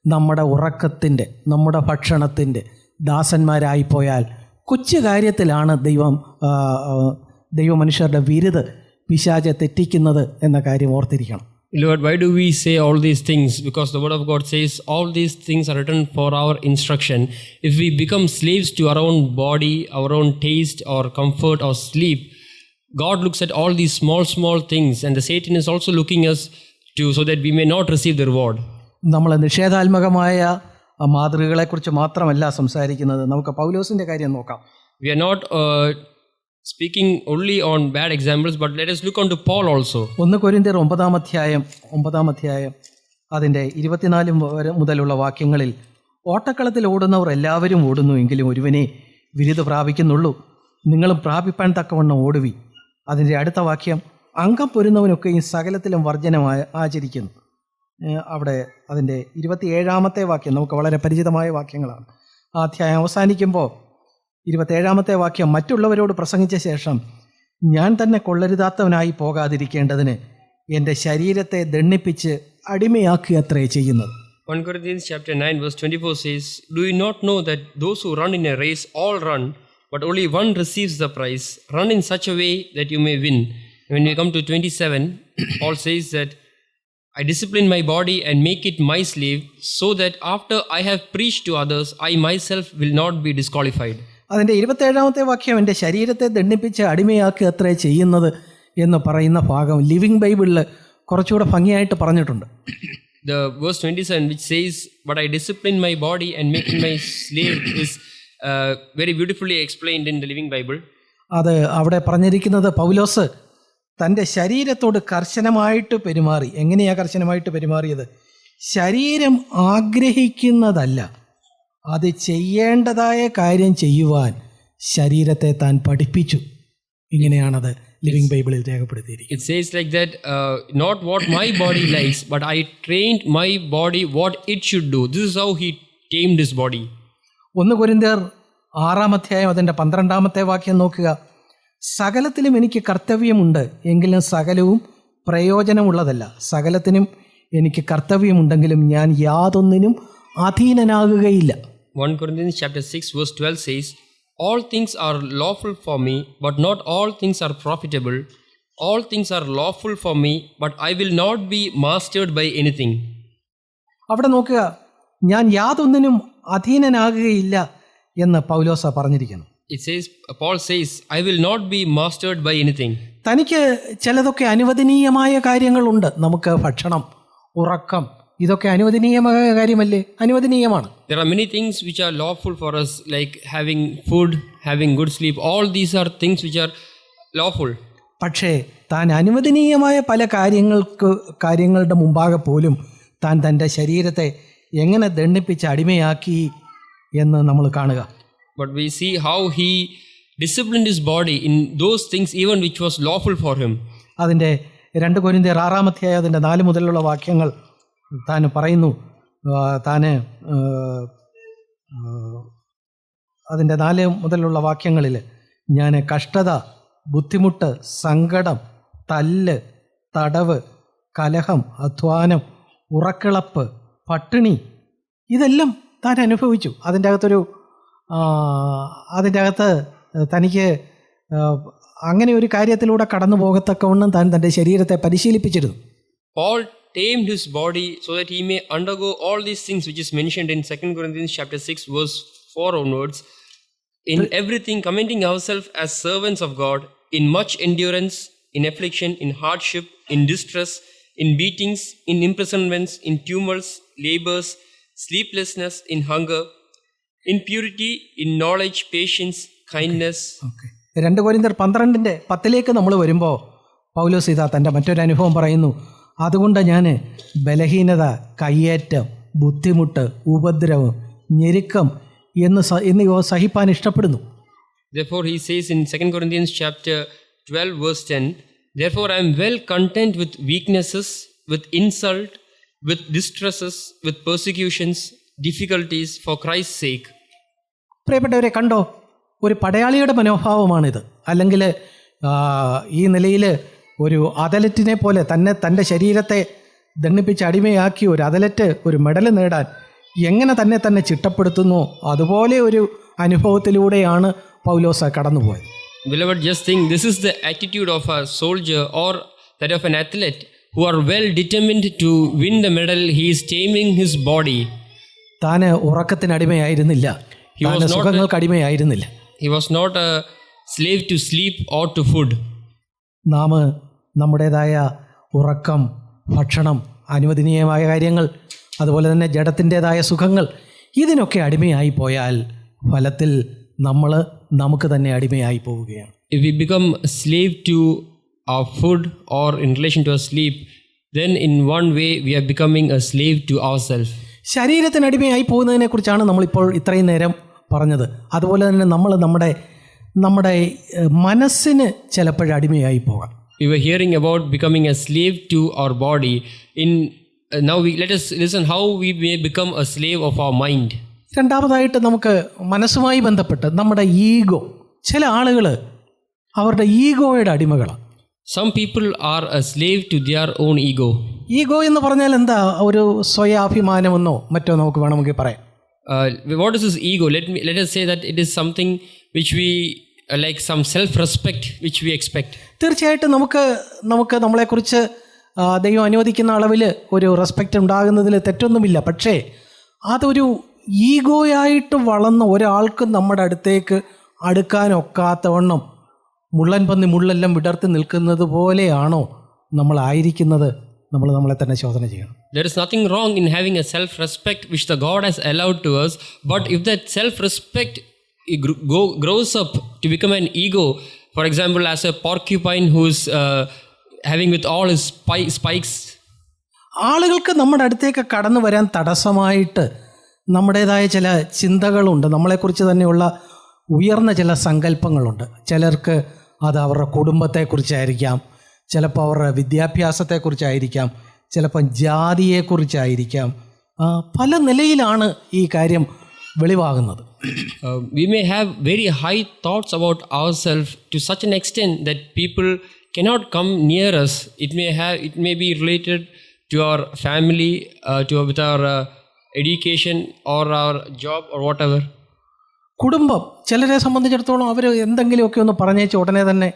Speaker 1: നമ്മുടെ ഉറക്കത്തിൻ്റെ, നമ്മുടെ ഭക്ഷണത്തിൻ്റെ ദാസന്മാരായിപ്പോയാൽ കൊച്ചു കാര്യത്തിലാണ് ദൈവമനുഷ്യരുടെ വിരുത് പിശാചെ തെറ്റിക്കുന്നത് എന്ന കാര്യം ഓർത്തിരിക്കണം.
Speaker 2: Lord, why do we say all these things? Because the word of God says all these things are written for our instruction. If we become slaves to our own body, our own taste or comfort or sleep, God looks at all these small things, and the Satan is also looking us so that we may not receive the reward.
Speaker 1: നമ്മൾ നിഷേധാത്മകമായ മാതൃകകളെക്കുറിച്ച് മാത്രമല്ല സംസാരിക്കുന്നത്. നമുക്ക് പൗലോസിൻ്റെ കാര്യം നോക്കാം.
Speaker 2: We are not speaking only on bad examples, but let us look on to Paul also.
Speaker 1: 1 കൊരിന്ത്യർ 9 അധ്യായം അതിൻ്റെ 24 മുതലുള്ള വാക്യങ്ങളിൽ, ഓട്ടക്കളത്തിൽ ഓടുന്നവർ എല്ലാവരും ഓടുന്നു, എങ്കിലും ഒരുവനെ വിരുദ് പ്രാപിക്കുന്നുള്ളൂ, നിങ്ങളും പ്രാപിപ്പാൻ തക്കവണ്ണം ഓടുവി. അതിൻ്റെ അടുത്ത വാക്യം, അംഗം പൊരുന്നവനൊക്കെ ഈ സകലത്തിലും വർജനമായി ആചരിക്കുന്നു. അവിടെ അതിൻ്റെ 27 വാക്യം നമുക്ക് വളരെ പരിചിതമായ വാക്യങ്ങളാണ്. ആ അധ്യായം അവസാനിക്കുമ്പോൾ 27 വാക്യം, മറ്റുള്ളവരോട് പ്രസംഗിച്ച ശേഷം ഞാൻ തന്നെ കൊള്ളരുതാത്തവനായി പോകാതിരിക്കേണ്ടതിന് എൻ്റെ ശരീരത്തെ ദണ്ഡിപ്പിച്ച് അടിമയാക്കുകയത്രേ ചെയ്യുന്നത്.
Speaker 2: 1 Corinthians chapter 9 verse 24 says, do you not know that those who run in a race all run, but only one receives the prize? Run in such a way that you may win. When we come to 27, Paul says that I discipline my body and make it my slave, so that after I have preached to others, I myself will not be disqualified.
Speaker 1: അതിൻ്റെ 27 വാക്യം, എൻ്റെ ശരീരത്തെ ദണ്ഡിപ്പിച്ച് അടിമയാക്കുക അത്രേ ചെയ്യുന്നത് എന്ന് പറയുന്ന ഭാഗം ലിവിങ് ബൈബിളിൽ കുറച്ചുകൂടെ ഭംഗിയായിട്ട് പറഞ്ഞിട്ടുണ്ട്.
Speaker 2: The verse 27 which says, but I discipline my body and make it my slave, is very beautifully explained in the Living Bible.
Speaker 1: അത് അവിടെ പറഞ്ഞിരിക്കുന്നത് പൗലോസ് തൻ്റെ ശരീരത്തോട് കർശനമായിട്ട് പെരുമാറി. എങ്ങനെയാണ് കർശനമായിട്ട് പെരുമാറിയത്? ശരീരം ആഗ്രഹിക്കുന്നതല്ല, അത് ചെയ്യേണ്ടതായ കാര്യം ചെയ്യുവാൻ ശരീരത്തെ താൻ പഠിപ്പിച്ചു. ഇങ്ങനെയാണത് ലിവിങ് ബൈബിളിൽ രേഖപ്പെടുത്തിയിരിക്കുന്നത്.
Speaker 2: It says like that, not what my body likes, but I trained my body what it should do. This is how he tamed his body.
Speaker 1: 1 കൊരിന്ത്യർ 6 അധ്യായം അതിൻ്റെ 12 വാക്യം നോക്കുക. സകലത്തിലും എനിക്ക് കർത്തവ്യമുണ്ട്, എങ്കിലും സകലവും പ്രയോജനമുള്ളതല്ല. സകലത്തിനും എനിക്ക് കർത്തവ്യമുണ്ടെങ്കിലും ഞാൻ യാതൊന്നിനും അധീനനാകുകയില്ല.
Speaker 2: 1 Corinthians chapter 6 verse 12 says, all things are lawful for me, but not all things are profitable. All things are lawful for me, but I will not be mastered by anything.
Speaker 1: അവിടെ നോക്കുക, ഞാൻ യാതൊന്നിനും അധീനനാകുകയില്ല എന്ന് പൗലോസ പറഞ്ഞിരിക്കുന്നു.
Speaker 2: It says, Paul says, I will not be mastered by anything.
Speaker 1: തനിക്ക് ചിലതൊക്കെ അനുവദനീയമായ കാര്യങ്ങളുണ്ട്. നമുക്ക് ഭക്ഷണം, ഉറക്കം, ഇതൊക്കെ അനുവദനീയമായ കാര്യമല്ലേ? അനുവദനീയമാണ്.
Speaker 2: There are many things which are lawful for us, like having food, having good sleep. All these are things which are lawful.
Speaker 1: പക്ഷേ താൻ അനുവദനീയമായ പല കാര്യങ്ങളുടെ മുമ്പാകെ പോലും താൻ തൻ്റെ ശരീരത്തെ എങ്ങനെ ദണ്ഡിപ്പിച്ച് അടിമയാക്കി എന്ന് നമ്മൾ കാണുക.
Speaker 2: But we see how he disciplined his body in those things even which was lawful for him.
Speaker 1: അതിൻ്റെ 2 കൊരിന്ത്യർ 6-ാം അതിൻ്റെ 4 മുതലുള്ള വാക്യങ്ങൾ താൻ പറയുന്നു. അതിൻ്റെ 4 മുതലുള്ള വാക്യങ്ങളിൽ ഞാൻ കഷ്ടത, ബുദ്ധിമുട്ട്, സങ്കടം, തല്ല്, തടവ്, കലഹം, അധ്വാനം, ഉറക്കിളപ്പ്, പട്ടിണി, ഇതെല്ലാം താൻ അനുഭവിച്ചു. അതിൻ്റെ അകത്ത് തനിക്ക് അങ്ങനെ ഒരു കാര്യത്തിലൂടെ കടന്നു പോകത്തക്കവണ്ണം താൻ തൻ്റെ ശരീരത്തെ പരിശീലിപ്പിച്ചിരുന്നു.
Speaker 2: Paul tamed his body so that he may undergo all these things which is mentioned in 2 Corinthians chapter 6 verse 4 onwards. In everything commending ourselves as servants of God, in much endurance, in affliction, in hardship, in distress, in beatings, in imprisonments, in tumults, labors, sleeplessness, in hunger, in purity, in knowledge, patience, kindness.
Speaker 1: 2 കൊരിന്ത്യർ 12:10 നമ്മൾ വരുമ്പോൾ പൗലോസ് ഇതാ തൻ്റെ മറ്റൊരു അനുഭവം പറയുന്നു. അതുകൊണ്ട് ഞാൻ ബലഹീനത, കയ്യേറ്റം, ബുദ്ധിമുട്ട്, ഉപദ്രവം, ഞെരുക്കം എന്നിവ സഹിപ്പാൻ ഇഷ്ടപ്പെടുന്നു.
Speaker 2: Therefore he says in 2 Corinthians chapter 12 verse 10, therefore I am well content with weaknesses, with insult, with distresses, with persecutions, difficulties for Christ's sake.
Speaker 1: പ്രിയപ്പെട്ടവരെ, കണ്ടോ, ഒരു പടയാളിയുടെ മനോഭാവമാണിത്. അല്ലെങ്കിൽ ഈ നിലയിൽ ഒരു അത്ലറ്റിനെ പോലെ തൻ്റെ ശരീരത്തെ ദണ്ഡിപ്പിച്ച് അടിമയാക്കി ഒരു അത്ലറ്റ് ഒരു മെഡൽ നേടാൻ എങ്ങനെ തന്നെ ചിട്ടപ്പെടുത്തുന്നു, അതുപോലെ ഒരു അനുഭവത്തിലൂടെയാണ് പൗലോസ് കടന്നുപോയത്.
Speaker 2: Beloved, just think, this is the attitude of a soldier or that of an athlete who are well determined to win the medal. He is taming his body.
Speaker 1: താൻ ഉറക്കത്തിന് അടിമയായിരുന്നില്ല, സുഖങ്ങൾക്ക് അടിമയായിരുന്നില്ല.
Speaker 2: He was not a slave to sleep or to food.
Speaker 1: നാം നമ്മുടേതായ ഉറക്കം, ഭക്ഷണം, അനുവദനീയമായ കാര്യങ്ങൾ, അതുപോലെ തന്നെ ജഡത്തിൻ്റെതായ സുഖങ്ങൾ, ഇതിനൊക്കെ അടിമയായി പോയാൽ ഫലത്തിൽ നമുക്ക് തന്നെ അടിമയായി പോവുകയാണ്.
Speaker 2: If we become a slave to our food or in relation to our sleep, then in one way we are becoming a slave to ourselves.
Speaker 1: ശരീരത്തിന് അടിമയായി പോകുന്നതിനെ കുറിച്ചാണ് നമ്മളിപ്പോൾ ഇത്രയും നേരം പറഞ്ഞത്. അതുപോലെ തന്നെ നമ്മുടെ മനസ്സിന് ചിലപ്പോഴും അടിമയായി പോകാം.
Speaker 2: We were hearing about becoming a slave to our body. Now let us listen how we may become a slave of our mind.
Speaker 1: രണ്ടാമതായിട്ട് നമുക്ക് മനസ്സുമായി ബന്ധപ്പെട്ട് നമ്മുടെ ഈഗോ, ചില ആളുകൾ അവരുടെ ഈഗോയുടെ അടിമകളാണ്.
Speaker 2: Some people are a slave to their own ego.
Speaker 1: Ego എന്ന് പറഞ്ഞാൽ എന്താ? ഒരു സ്വയാഭിമാനമെന്നോ മറ്റോ നമുക്ക് വേണമെങ്കിൽ പറയാം.
Speaker 2: What is this ego? Let us say that it is something which we like, some self-respect which we expect.
Speaker 1: തീർച്ചയായിട്ടും നമുക്ക് നമ്മളെക്കുറിച്ച് ദൈവം അനുവദിക്കുന്ന അളവിൽ ഒരു റെസ്പെക്റ്റ് ഉണ്ടാകുന്നതിൽ തെറ്റൊന്നുമില്ല. പക്ഷേ അതൊരു ഈഗോയായിട്ട് വളർന്ന ഒരാൾക്ക് നമ്മുടെ അടുത്തേക്ക് അടുക്കാനൊക്കാത്തവണ്ണം മുള്ളൻ പന്നി മുള്ളെല്ലാം വിടർത്തി നിൽക്കുന്നത് പോലെയാണോ നമ്മളായിരിക്കുന്നത്? നമ്മളെ തന്നെ ശോധന ചെയ്യണം.
Speaker 2: There is nothing wrong in having a self-respect which the God has allowed to us, but if that self-respect grows up to become an ego, for example, as a porcupine who's having with all his spikes.
Speaker 1: ആളുകൾക്ക് നമ്മുടെ അടുത്തേക്ക് കടന്നു വരാൻ തടസ്സമായിട്ട് നമ്മുടേതായ ചില ചിന്തകളുണ്ട്, നമ്മളെക്കുറിച്ച് തന്നെയുള്ള ഉയർന്ന ചില സങ്കല്പങ്ങളുണ്ട്. ചിലർക്ക് അത് അവരുടെ കുടുംബത്തെക്കുറിച്ചായിരിക്കാം, ചിലപ്പോൾ അവരുടെ വിദ്യാഭ്യാസത്തെക്കുറിച്ചായിരിക്കാം, ചിലപ്പം ജാതിയെക്കുറിച്ചായിരിക്കാം. പല നിലയിലാണ് ഈ കാര്യം വെളിവാകുന്നത്.
Speaker 2: We may have very high thoughts about ourselves to such an extent that people cannot come near us. It may be related to our family, with our education or our job or whatever.
Speaker 1: കുടുംബം ചിലരെ സംബന്ധിച്ചിടത്തോളം അവർ എന്തെങ്കിലുമൊക്കെ ഒന്ന് പറഞ്ഞേച്ച് ഉടനെ തന്നെ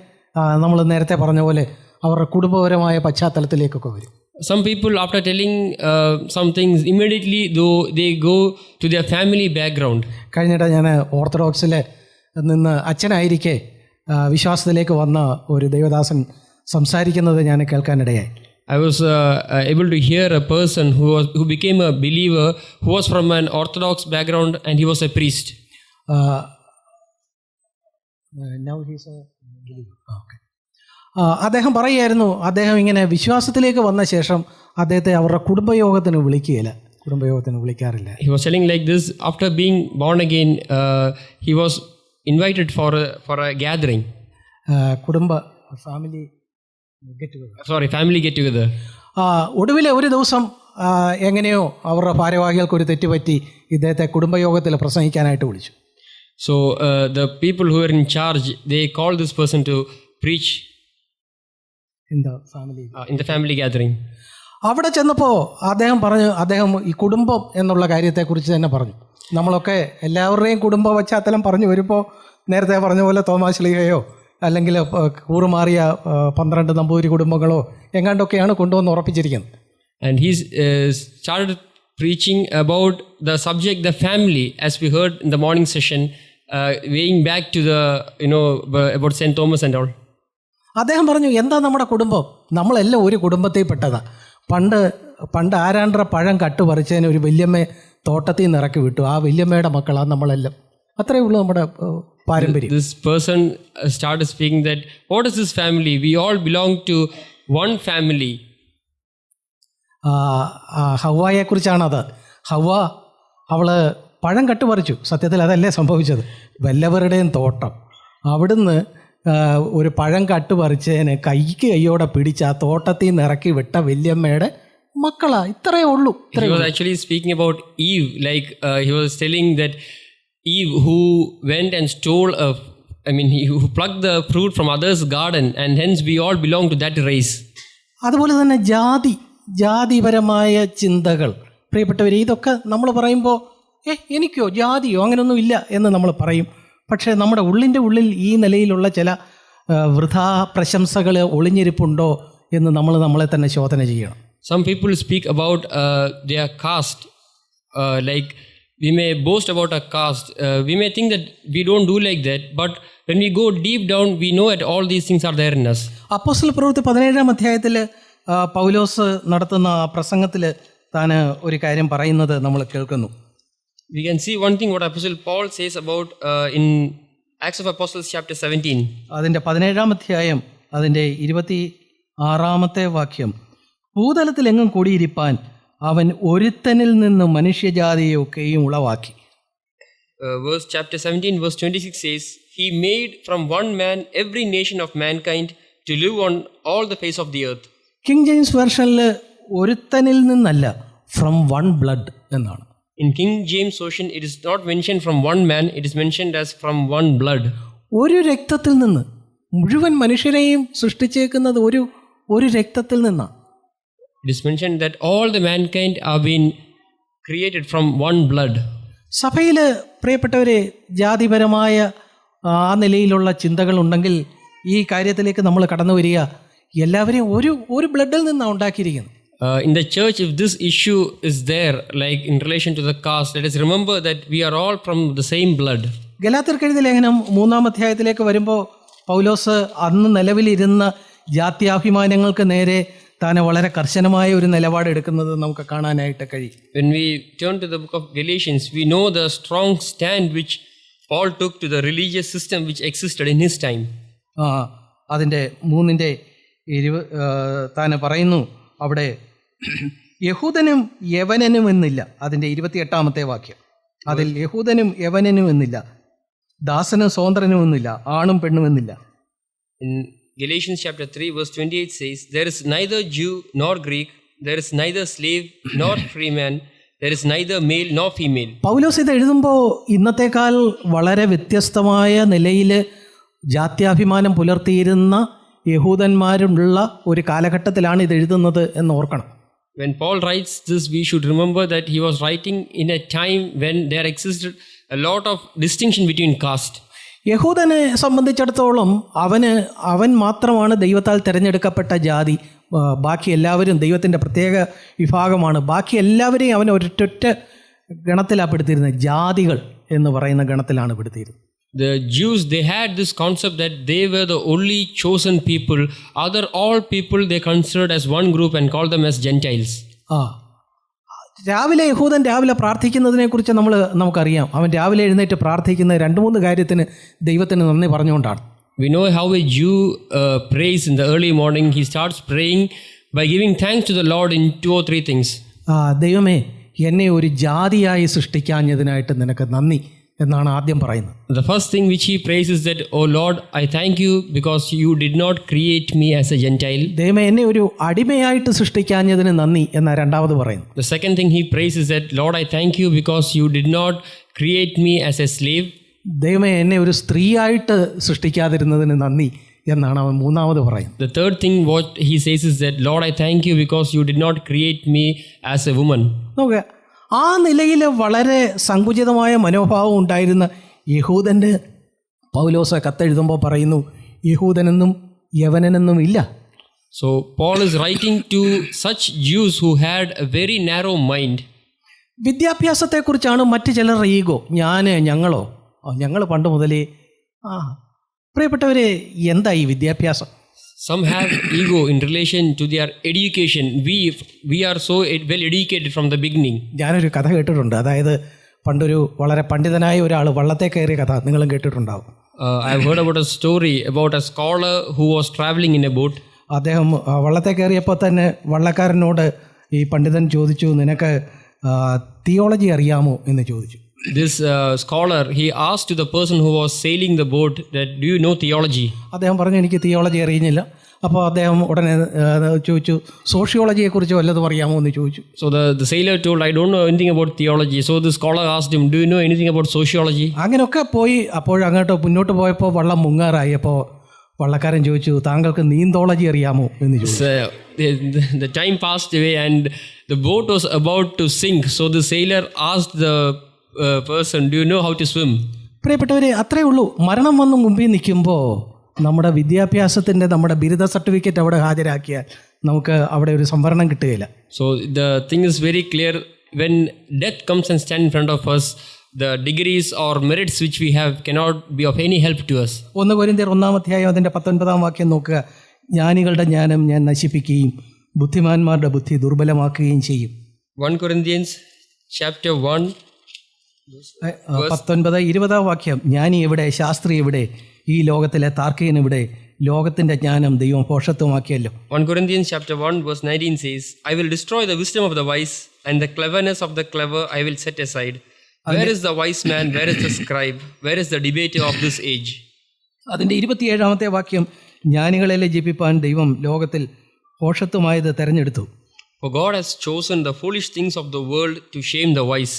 Speaker 1: നമ്മൾ നേരത്തെ പറഞ്ഞ പോലെ അവരുടെ കുടുംബപരമായ പശ്ചാത്തലത്തിലേക്കൊക്കെ വരും.
Speaker 2: Some people, after telling some things, immediately though they go to their family background.
Speaker 1: കഴിഞ്ഞിടെ ഞാൻ ഓർത്തഡോക്സിലെ നിന്ന് അച്ഛനായിരിക്കെ വിശ്വാസത്തിലേക്ക് വന്ന ഒരു ദൈവദാസൻ സംസാരിക്കുന്നത് ഞാൻ കേൾക്കാനിടയായി.
Speaker 2: I was able to hear a person who became a believer, who was from an Orthodox background and he was a priest.
Speaker 1: Now he's a believer. Okay. അദ്ദേഹം പറയുമായിരുന്നു, അദ്ദേഹം ഇങ്ങനെ വിശ്വാസത്തിലേക്ക് വന്ന ശേഷം അദ്ദേഹത്തെ അവരുടെ കുടുംബയോഗത്തിന് വിളിക്കാറില്ല.
Speaker 2: He was telling like this: after being born again, he was invited for a gathering.
Speaker 1: family
Speaker 2: get together.
Speaker 1: ഒടുവിലെ ഒരു ദിവസം എങ്ങനെയോ അവരുടെ ഭാരവാഹികൾക്ക് ഒരു തെറ്റുപറ്റി ഇദ്ദേഹത്തെ കുടുംബയോഗത്തിൽ പ്രസംഗിക്കാനായിട്ട് വിളിച്ചു.
Speaker 2: So the people who were in charge, they called this person to preach
Speaker 1: in the family
Speaker 2: gathering.
Speaker 1: അവിടെ ചെന്നപ്പോൾ അദ്ദേഹം ഈ കുടുംബം എന്നുള്ള കാര്യത്തെക്കുറിച്ച് തന്നെ പറഞ്ഞു. നമ്മളൊക്കെ എല്ലാവരുടെയും കുടുംബ പശ്ചാത്തലം പറഞ്ഞു വരുമ്പോൾ നേരത്തെ പറഞ്ഞ പോലെ തോമാശ്ലീഹയോ അല്ലെങ്കിൽ കൂറുമാറിയ 12 നമ്പൂതിരി കുടുംബങ്ങളോ എങ്ങാണ്ടൊക്കെയാണ് കൊണ്ടുവന്ന് ഉറപ്പിച്ചിരിക്കുന്നത്.
Speaker 2: And he started preaching about the subject, the family, as we heard in the morning session, weighing back to the about St. Thomas and all.
Speaker 1: അദ്ദേഹം പറഞ്ഞു, എന്താ നമ്മുടെ കുടുംബം? നമ്മളെല്ലാം ഒരു കുടുംബത്തിൽ പെട്ടതാ. പണ്ട് ആരാണ്ടര പഴം കട്ടുപറിച്ചതിന് ഒരു വല്യമ്മയെ തോട്ടത്തിൽ നിന്ന് ഇറക്കി വിട്ടു. ആ വല്യമ്മയുടെ മക്കളാണ് നമ്മളെല്ലാം. അത്രയേ ഉള്ളൂ നമ്മുടെ പാരമ്പര്യം.
Speaker 2: This person started speaking that what is this family? We all belong to one family.
Speaker 1: ഹവ്വായെ കുറിച്ചാണത്. ഹവ്വ അവള് പഴം കട്ടുപറിച്ചു. സത്യത്തിൽ അതല്ലേ സംഭവിച്ചത്. വല്ലവരുടെയും തോട്ടം, അവിടുന്ന് ഒരു പഴം കട്ടുപറിച്ചതിന് കൈയോടെ പിടിച്ച് ആ തോട്ടത്തിൽ നിന്ന് ഇറക്കി വിട്ട വല്യമ്മയുടെ മക്കളാ. ഇത്രയേ ഉള്ളൂ.
Speaker 2: He was actually speaking about Eve, like he was telling that Eve who went and stole who plucked the fruit from others' garden, and hence we all belong to that race.
Speaker 1: അതുപോലെ തന്നെ ജാതിപരമായ ചിന്തകൾ. പ്രിയപ്പെട്ടവരെ, ഇതൊക്കെ നമ്മൾ പറയുമ്പോൾ എനിക്കോ ജാതിയോ അങ്ങനെയൊന്നും ഇല്ല എന്ന് നമ്മൾ പറയും. പക്ഷേ നമ്മുടെ ഉള്ളിൽ ഈ നിലയിലുള്ള ചില വൃഥാ പ്രശംസകൾ ഒളിഞ്ഞിരിപ്പുണ്ടോ എന്ന് നമ്മളെ തന്നെ ശോധന ചെയ്യണം.
Speaker 2: Some people speak about their caste, like we may boast about a caste. We may think that we don't do like that, but when we go deep down, we know that all these things are there in us.
Speaker 1: അപ്പോസ്തല പ്രവൃത്തി 17-ാം അധ്യായത്തിൽ പൗലോസ് നടത്തുന്ന പ്രസംഗത്തിൽ താൻ ഒരു കാര്യം പറയുന്നത് നമ്മൾ കേൾക്കുന്നു.
Speaker 2: We can see one thing what Apostle Paul says about in Acts of Apostles chapter 17.
Speaker 1: അതിൻ്റെ 17-ാം അധ്യായം അതിൻ്റെ 26-ാമത്തെ വാക്യം. ഭൂതലത്തിലെങ്ങും കൂടിയിരിപ്പാൻ അവൻ ഒരുത്തനിൽ നിന്ന് മനുഷ്യജാതിയൊക്കെയും ഉളവാക്കി.
Speaker 2: Verse chapter 17 verse 26 says, he made from one man every nation of mankind to live on all the face of the earth.
Speaker 1: King James വെർഷനിൽ ഒരുത്തനിൽ നിന്നല്ല, ഫ്രം വൺ ബ്ലഡ് എന്നാണ്.
Speaker 2: In King James version it is not mentioned from one man, it is mentioned as from one blood.
Speaker 1: ഒരു രക്തത്തിൽ നിന്ന് മുഴുവൻ മനുഷ്യരെയും സൃഷ്ടിച്ചേക്കുന്നത് ഒരു രക്തത്തിൽ നിന്നാണ്.
Speaker 2: It is mentioned that all the mankind are being created from one blood.
Speaker 1: സഭയിൽ പ്രിയപ്പെട്ടവരെ, ജാതിപരമായ ആ നിലയിലുള്ള ചിന്തകൾ ഉണ്ടെങ്കിൽ ഈ കാര്യത്തിലേക്ക് നമ്മൾ കടന്നു വരിക. എല്ലാവരെയും ഒരു ബ്ലഡിൽ നിന്നാണ് ഉണ്ടാക്കിയിരിക്കുന്നത്.
Speaker 2: In the church, if this issue is there, like in relation to the caste, let us remember that we are all from the same blood.
Speaker 1: ഗലാത്യർക്ക് എഴുതിയ ലേഖനം 3-ാം അധ്യായത്തിലേക്ക് വരുമ്പോൾ പൗലോസ് അന്ന് നിലവിലിരുന്ന ജാത്യാഭിമാനങ്ങൾക്ക് നേരെ താൻ വളരെ കർശനമായ ഒരു നിലപാട് എടുക്കുന്നത് നമുക്ക് കാണാനായിട്ട് കഴിയും.
Speaker 2: When we turn to the book of Galatians, we know the strong stand which Paul took to the religious system which existed in his time.
Speaker 1: അതിൻ്റെ 3-ന്റെ താൻ പറയുന്നു അവിടെ യഹൂദനും യവനനും എന്നില്ല. അതിൻ്റെ 28-ാമത്തെ വാക്യം, അതിൽ യഹൂദനും യവനനും എന്നില്ല, ദാസനും സ്വതന്ത്രനും എന്നില്ല, ആണും പെണ്ണും എന്നില്ല.
Speaker 2: In Galatians chapter 3 verse 28 says, there is neither Jew nor Greek, there is neither slave nor free man, there is neither male nor female.
Speaker 1: പൗലോസ് ഇത് എഴുതുമ്പോൾ ഇന്നത്തേക്കാൾ വളരെ വ്യത്യസ്തമായ നിലയിൽ ജാത്യാഭിമാനം പുലർത്തിയിരുന്ന യഹൂദന്മാരുള്ള ഒരു കാലഘട്ടത്തിലാണ് ഇത് എഴുതുന്നത് എന്ന് ഓർക്കണം.
Speaker 2: When Paul writes this, we should remember that he was writing in a time when there existed a lot of distinction between caste.
Speaker 1: യഹൂദനെ സംബന്ധിച്ചിടത്തോളം അവൻ മാത്രമാണ് ദൈവത്താൽ തിരഞ്ഞെടുക്കപ്പെട്ട ജാതി. ബാക്കി എല്ലാവരും ദൈവത്തിൻ്റെ പ്രത്യേക വിഭാഗമാണ്. ബാക്കി എല്ലാവരെയും അവൻ ഒരൊറ്റ ഗണത്തിലാണ് പെടുത്തിയിരുന്നത്. ജാതികൾ എന്ന് പറയുന്ന ഗണത്തിലാണ് പെടുത്തിയിരുന്നത്.
Speaker 2: The Jews, they had this concept that they were the only chosen people. All people they considered as one group and called them as Gentiles.
Speaker 1: യഹൂദൻ രാവിലെ പ്രാർത്ഥിക്കുന്നതിനെക്കുറിച്ച് നമുക്കറിയാം. അവൻ രാവിലെ എഴുന്നേറ്റ് പ്രാർത്ഥിക്കുന്ന 2-3 കാര്യത്തിന് ദൈവത്തിന് നന്ദി പറഞ്ഞുകൊണ്ടാണ്.
Speaker 2: We know how a Jew prays in the early morning. He starts praying by giving thanks to the Lord in 2 or 3 things.
Speaker 1: ദൈവമേ, എന്നെ ഒരു ജാതിയായി സൃഷ്ടിക്കാഞ്ഞതിനായിട്ട് നിനക്ക് നന്ദി എന്നാണ് ആദ്യം പറയുന്നത്.
Speaker 2: The first thing which he prays is that, "Oh Lord, I thank you because you did not create me as a Gentile."
Speaker 1: ദൈവമേ, എന്നെ ഒരു അടിമയായിട്ട് സൃഷ്ടിക്കാഞ്ഞതിന് നന്ദി എന്നാണ് രണ്ടാമത് പറയുന്നത്.
Speaker 2: The second thing he prays is that, "Lord, I thank you because you did not create me as a slave."
Speaker 1: ദൈവമേ, എന്നെ ഒരു സ്ത്രീയായിട്ട് സൃഷ്ടിക്കാതിരുന്നതിന് നന്ദി എന്നാണ് അവൻ മൂന്നാമത് പറയുന്നത്.
Speaker 2: The third thing what he says is that, "Lord, I thank you because you did not create me as a woman."
Speaker 1: നോക്കുക, ആ നിലയിൽ വളരെ സങ്കുചിതമായ മനോഭാവം ഉണ്ടായിരുന്ന യഹൂദൻ്റെ പൗലോസ് കത്തെഴുതുമ്പോൾ പറയുന്നു, യഹൂദനെന്നും യവനനെന്നും ഇല്ല.
Speaker 2: So Paul is writing to such Jews who had a very narrow mind.
Speaker 1: വിദ്യാഭ്യാസത്തെക്കുറിച്ചാണ് മറ്റ് ചിലരുടെ ഈഗോ. ഞങ്ങൾ പണ്ട് മുതലേ പ്രിയപ്പെട്ടവരെ, എന്താ ഈ വിദ്യാഭ്യാസം?
Speaker 2: Some have ego in relation to their education. We are so well educated from the beginning.
Speaker 1: ഞാനൊരു കഥ കേട്ടിട്ടുണ്ട്. അതായത് പണ്ടൊരു വളരെ പണ്ഡിതനായ ഒരാൾ വള്ളത്തെ കയറിയ കഥ നിങ്ങളും കേട്ടിട്ടുണ്ടാവും.
Speaker 2: I have heard about a story about a scholar who was traveling in a boat.
Speaker 1: അദ്ദേഹം വള്ളത്തെ കയറിയപ്പോൾ തന്നെ വള്ളക്കാരനോട് ഈ പണ്ഡിതൻ ചോദിച്ചു, നിനക്ക് തിയോളജി അറിയാമോ എന്ന് ചോദിച്ചു.
Speaker 2: This scholar, he asked to the person who was sailing the boat that, "Do you know theology?"
Speaker 1: അദ്ദേഹം പറഞ്ഞു, എനിക്ക് തിയോളജി അറിയുന്നില്ല. അപ്പോൾ അദ്ദേഹം ഉടനെ ചോദിച്ചു, സോഷ്യോളജിയെക്കുറിച്ച് വല്ലതും അറിയാമോ എന്ന് ചോദിച്ചു.
Speaker 2: So the sailor told, "I don't know anything about theology." So the scholar asked him, "Do you know anything about sociology?"
Speaker 1: അങ്ങനെയൊക്കെ പോയി അപ്പോഴങ്ങോട്ട് മുന്നോട്ട് പോയപ്പോൾ വള്ളം മുങ്ങാറായി. അപ്പോൾ വള്ളക്കാരൻ ചോദിച്ചു, താങ്കൾക്ക് നീന്തോളജി അറിയാമോ എന്ന് ചോദിച്ചു.
Speaker 2: The time passed away and the boat was about to sink. So the sailor asked the person, "Do you know how to swim?"
Speaker 1: പ്രിയപ്പെട്ടവരെ, അത്രേ ഉള്ളൂ. മരണം വന്ന് മുമ്പിൽ നിൽക്കുമ്പോൾ നമ്മുടെ വിദ്യാഭ്യാസത്തിൻ്റെ നമ്മുടെ ബിരുദ സർട്ടിഫിക്കറ്റ് അവിടെ ഹാജരാക്കിയാൽ നമുക്ക് അവിടെ ഒരു സംവരണം കിട്ടുകയില്ല.
Speaker 2: So the thing is very clear. When death comes and stands in front of us, the degrees or merits which we have cannot be of any help to us.
Speaker 1: 1 കൊരിന്ത്യർ 1-ാം അതിൻ്റെ 19-ാം വാക്യം നോക്കുക. ജ്ഞാനികളുടെ ജ്ഞാനം ഞാൻ നശിപ്പിക്കുകയും ബുദ്ധിമാന്മാരുടെ ബുദ്ധി ദുർബലമാക്കുകയും ചെയ്യും.
Speaker 2: 1 Corinthians chapter 1
Speaker 1: 19-20 വാക്യം. ജ്ഞാനി എവിടെ? ശാസ്ത്രി എവിടെ? ഈ ലോകത്തിലെ താർക്കികൻ എവിടെ? ലോകത്തിന്റെ ജ്ഞാനം ദൈവം ഭോഷത്വമാക്കിയല്ലോ.
Speaker 2: 1 Corinthians chapter 1 verse 19 says, "I will destroy the wisdom of the wise, and the cleverness of the clever I will set aside. Where is the wise man? Where is the scribe? Where is the debater of this age?"
Speaker 1: അതിൻ്റെ 27-ാമത്തെ വാക്യം, ജ്ഞാനികളെ ലജ്ജിപ്പിപ്പാൻ ദൈവം ലോകത്തിൽ ഭോഷത്വമായത് തെരഞ്ഞെടുത്തു.
Speaker 2: For God has chosen the foolish things of the world to shame the wise.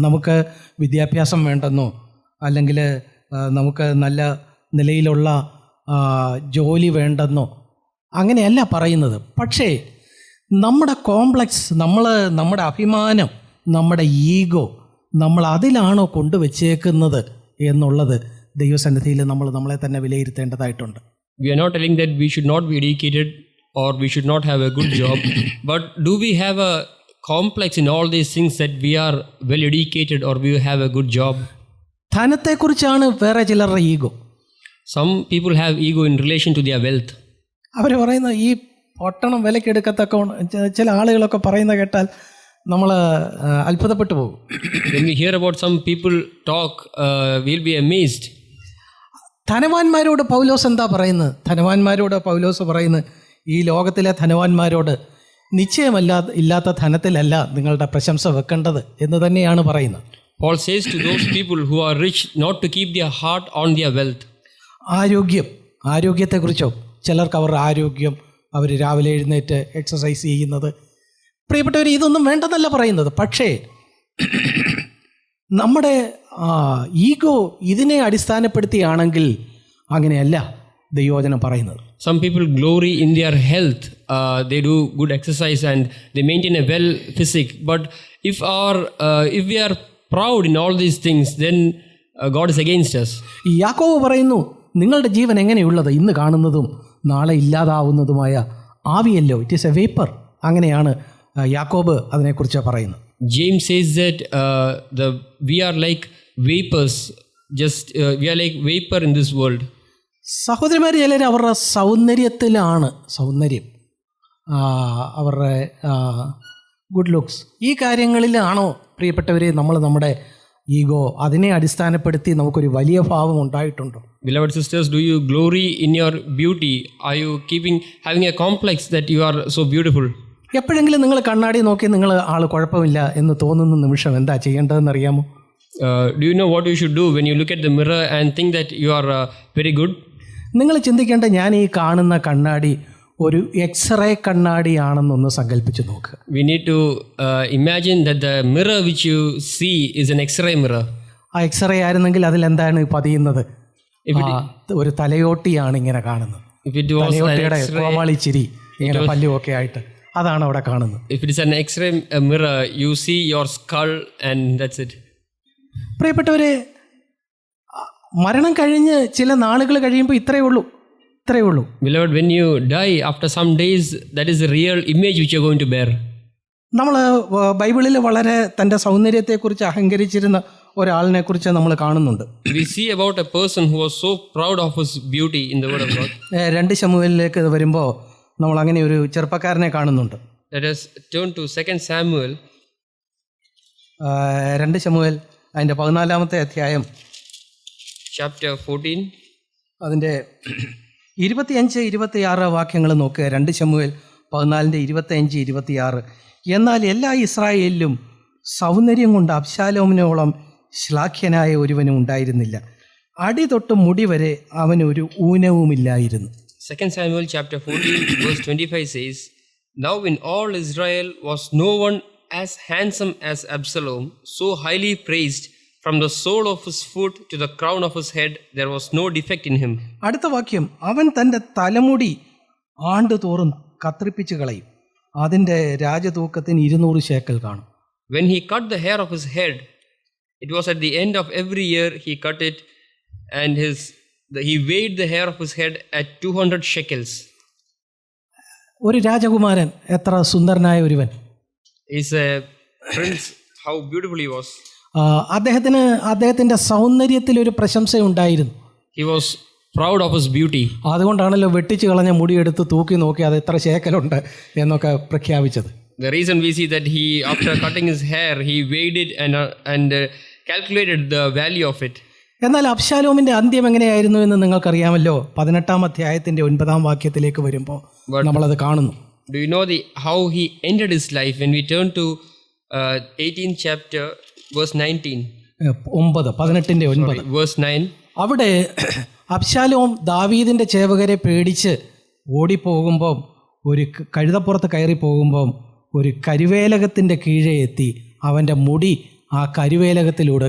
Speaker 1: നമുക്ക് വിദ്യാഭ്യാസം വേണ്ടെന്നോ അല്ലെങ്കിൽ നമുക്ക് നല്ല നിലയിലുള്ള ജോലി വേണ്ടെന്നോ അങ്ങനെയല്ല പറയുന്നത്. പക്ഷേ നമ്മുടെ കോംപ്ലക്സ്, നമ്മുടെ അഭിമാനം, നമ്മുടെ ഈഗോ നമ്മൾ അതിലാണോ കൊണ്ടുവച്ചേക്കുന്നത് എന്നുള്ളത് ദൈവസന്നിധിയിൽ നമ്മളെ തന്നെ വിലയിരുത്തേണ്ടതായിട്ടുണ്ട്.
Speaker 2: We are not telling that we should not be educated or we should not have a good job, but do we have a complex in all these things that we are well educated or we have a good job?
Speaker 1: ധനത്തെക്കുറിച്ചാണ് വേറെ ചിലരുടെ ego.
Speaker 2: Some people have ego in relation to their wealth.
Speaker 1: അവർ പറയുന്ന ഈ പൊട്ടണം വിലക്കെടുക്കത്തക്ക ചില ആളുകളൊക്കെ പറയുന്ന കേട്ടാൽ നമ്മൾ അത്ഭുതപ്പെട്ടു പോകും.
Speaker 2: When we hear about some people talk, we'll be amazed.
Speaker 1: ധനവാന്മാരോട് പൗലോസ് എന്താ പറയുന്നത്? ധനവാന്മാരോട് പൗലോസ് പറയുന്നത്, ഈ ലോകത്തിലെ ധനവാന്മാരോട് ഇല്ലാത്ത ധനത്തിലല്ല നിങ്ങളുടെ പ്രശംസ വെക്കേണ്ടത് എന്ന് തന്നെയാണ് പറയുന്നത്.
Speaker 2: Paul says to those people who are rich not to keep their heart on their wealth. ആരോഗ്യത്തെക്കുറിച്ചോ ചിലർക്ക് അവരുടെ ആരോഗ്യം, അവർ രാവിലെ എഴുന്നേറ്റ് എക്സസൈസ് ചെയ്യുന്നത്,
Speaker 1: പ്രിയപ്പെട്ടവർ, ഇതൊന്നും വേണ്ടെന്നല്ല പറയുന്നത്. പക്ഷേ നമ്മുടെ ഈഗോ ഇതിനെ അടിസ്ഥാനപ്പെടുത്തിയാണെങ്കിൽ അങ്ങനെയല്ല ദൈവവചനം പറയുന്നത്.
Speaker 2: Some people glory in their health. They do good exercise and they maintain a well physique. But if we are proud in all these things, then God is against us.
Speaker 1: യാക്കോബ് പറയുന്നു, നിങ്ങളുടെ ജീവൻ എങ്ങനെയുള്ളത്? ഇന്ന് കാണുന്നതും നാളെ ഇല്ലാതാവുന്നതുമായ ആവിയല്ലോ, ഇറ്റ് ഈസ് എ വേപ്പർ. അങ്ങനെയാണ് യാക്കോബ് അതിനെക്കുറിച്ച് പറയുന്നത്.
Speaker 2: James says that we are like vapors. We are like vapor in this world.
Speaker 1: സഹോദരിമാർ ചിലർ അവരുടെ സൗന്ദര്യത്തിലാണ്, സൗന്ദര്യം, അവരുടെ ഗുഡ് ലുക്സ്, ഈ കാര്യങ്ങളിലാണോ പ്രിയപ്പെട്ടവരെ നമ്മൾ നമ്മുടെ ഈഗോ അതിനെ അടിസ്ഥാനപ്പെടുത്തി നമുക്കൊരു വലിയ ഭാവം ഉണ്ടായിട്ടുണ്ടോ?
Speaker 2: Beloved sisters, do you glory in your beauty? Are you having a complex that you are so beautiful?
Speaker 1: എപ്പോഴെങ്കിലും നിങ്ങൾ കണ്ണാടി നോക്കി നിങ്ങൾ ആൾ കുഴപ്പമില്ല എന്ന് തോന്നുന്ന നിമിഷം എന്താ ചെയ്യേണ്ടതെന്ന് അറിയാമോ?
Speaker 2: Do you know what you should do when you look at the mirror and think that you are very good?
Speaker 1: നിങ്ങൾ ചിന്തിക്കേണ്ട, ഞാൻ ഈ കാണുന്ന കണ്ണാടി ഒരു എക്സ്റേ കണ്ണാടിയാണെന്നൊന്ന് സങ്കല്പിച്ച് നോക്കുക.
Speaker 2: We need to imagine that the mirror which you see is an X-ray mirror.
Speaker 1: ആ എക്സ്റേ ആയിരുന്നെങ്കിൽ അതിലെന്താണ് പതിയുന്നത്? ഒരു തലയോട്ടിയാണ് ഇങ്ങനെ കാണുന്നത്. തലയോട്ടിയുടെ കോമാളിച്ചിരി ഇങ്ങനെ പല്ലുമൊക്കെ ആയിട്ട് അതാണ് അവിടെ കാണുന്നത്.
Speaker 2: If it is an X-ray mirror, you see your skull and that's it.
Speaker 1: പ്രിയപ്പെട്ടവരെ, മരണം കഴിഞ്ഞ് ചില നാളുകൾ കഴിയുമ്പോൾ ഇത്രയേ ഉള്ളൂ.
Speaker 2: Beloved, when you die, after some days, that is the real image which you are going to bear.
Speaker 1: നമ്മൾ ബൈബിളിൽ വളരെ തൻ്റെ സൗന്ദര്യത്തെക്കുറിച്ച് അഹങ്കരിച്ചിരുന്ന ഒരാളിനെ കുറിച്ച് നമ്മൾ കാണുന്നുണ്ട്.
Speaker 2: We see about a person who was so proud of his beauty in the word of God.
Speaker 1: 2 ശമൂവേലിലേക്ക് വരുമ്പോൾ നമ്മൾ അങ്ങനെ ഒരു ചെറുപ്പക്കാരനെ കാണുന്നുണ്ട്.
Speaker 2: Let us turn to 2 Samuel.
Speaker 1: 2 ശമൂവേൽ അതിൻ്റെ 14-ാമത്തെ അധ്യായം,
Speaker 2: chapter 14.
Speaker 1: അതിൻ്റെ 25-26 വാക്യങ്ങൾ നോക്കുക. 2 ശമൂവേൽ 14-ന്റെ 25-26. എന്നാൽ എല്ലാ ഇസ്രായേലിലും സൗന്ദര്യം കൊണ്ട് അബ്ശാലോമിനോളം ശ്ലാഘ്യനായ ഒരുവനും ഉണ്ടായിരുന്നില്ല. അടി തൊട്ട് മുടി വരെ അവനൊരു ഊനവുമില്ലായിരുന്നു.
Speaker 2: 2 Samuel chapter 14 verse 25 says, Now in all Israel was no one as handsome as Absalom, so highly praised, from the sole of his foot to the crown of his head, there was no defect in him.
Speaker 1: അടുത്ത വാക്യം, അവൻ തൻ്റെ തലമുടി ആണ്ടുതോറും കത്രിപ്പിച്ച് കളയും, അതിൻ്റെ രാജതൂക്കത്തിന് 200 ശേക്കൽ കാണും.
Speaker 2: When he cut the hair of his head, it was at the end of every year he cut it, and he weighed the hair of his head at 200 shekels.
Speaker 1: ഒരു രാജകുമാരൻ, എത്ര സുന്ദരനായ ഒരുവൻ!
Speaker 2: He's a prince, how beautiful he was.
Speaker 1: അദ്ദേഹത്തിൻ്റെ സൗന്ദര്യത്തിൽ ഒരു പ്രശംസയുണ്ടായിരുന്നു.
Speaker 2: He was proud of his beauty.
Speaker 1: അതുകൊണ്ടാണല്ലോ വെട്ടിച്ച് കളഞ്ഞ മുടിയെടുത്ത് തൂക്കി നോക്കി അത് എത്ര ശേക്കലുണ്ട് എന്നൊക്കെ പ്രഖ്യാപിച്ചത്.
Speaker 2: The reason we see that he, after cutting his hair, he weighed it and calculated the value of it.
Speaker 1: എന്നാൽ അബ്ശാലോമിന്റെ അന്ത്യം എങ്ങനെയായിരുന്നു എന്ന് നിങ്ങൾക്കറിയാമല്ലോ. 18-ാം അധ്യായത്തിന്റെ 9-ാം വാക്യത്തിലേക്ക് വരുമ്പോൾ നമ്മളത് കാണുന്നു.
Speaker 2: Do you know how he ended his life? When we turn to 18th chapter verse 19.
Speaker 1: 18-ന്റെ 9.
Speaker 2: Verse 9.
Speaker 1: അവിടെ അബ്ശാലോം ദാവീദിന്റെ ചേവകരെ പേടിച്ച് ഓടിപ്പോകുമ്പോൾ, ഒരു കഴുതപ്പുറത്ത് കയറി പോകുമ്പോൾ ഒരു കരുവേലകത്തിൻ്റെ കീഴെ എത്തി അവൻ്റെ മുടി ആ കരുവേലകത്തിലൂടെ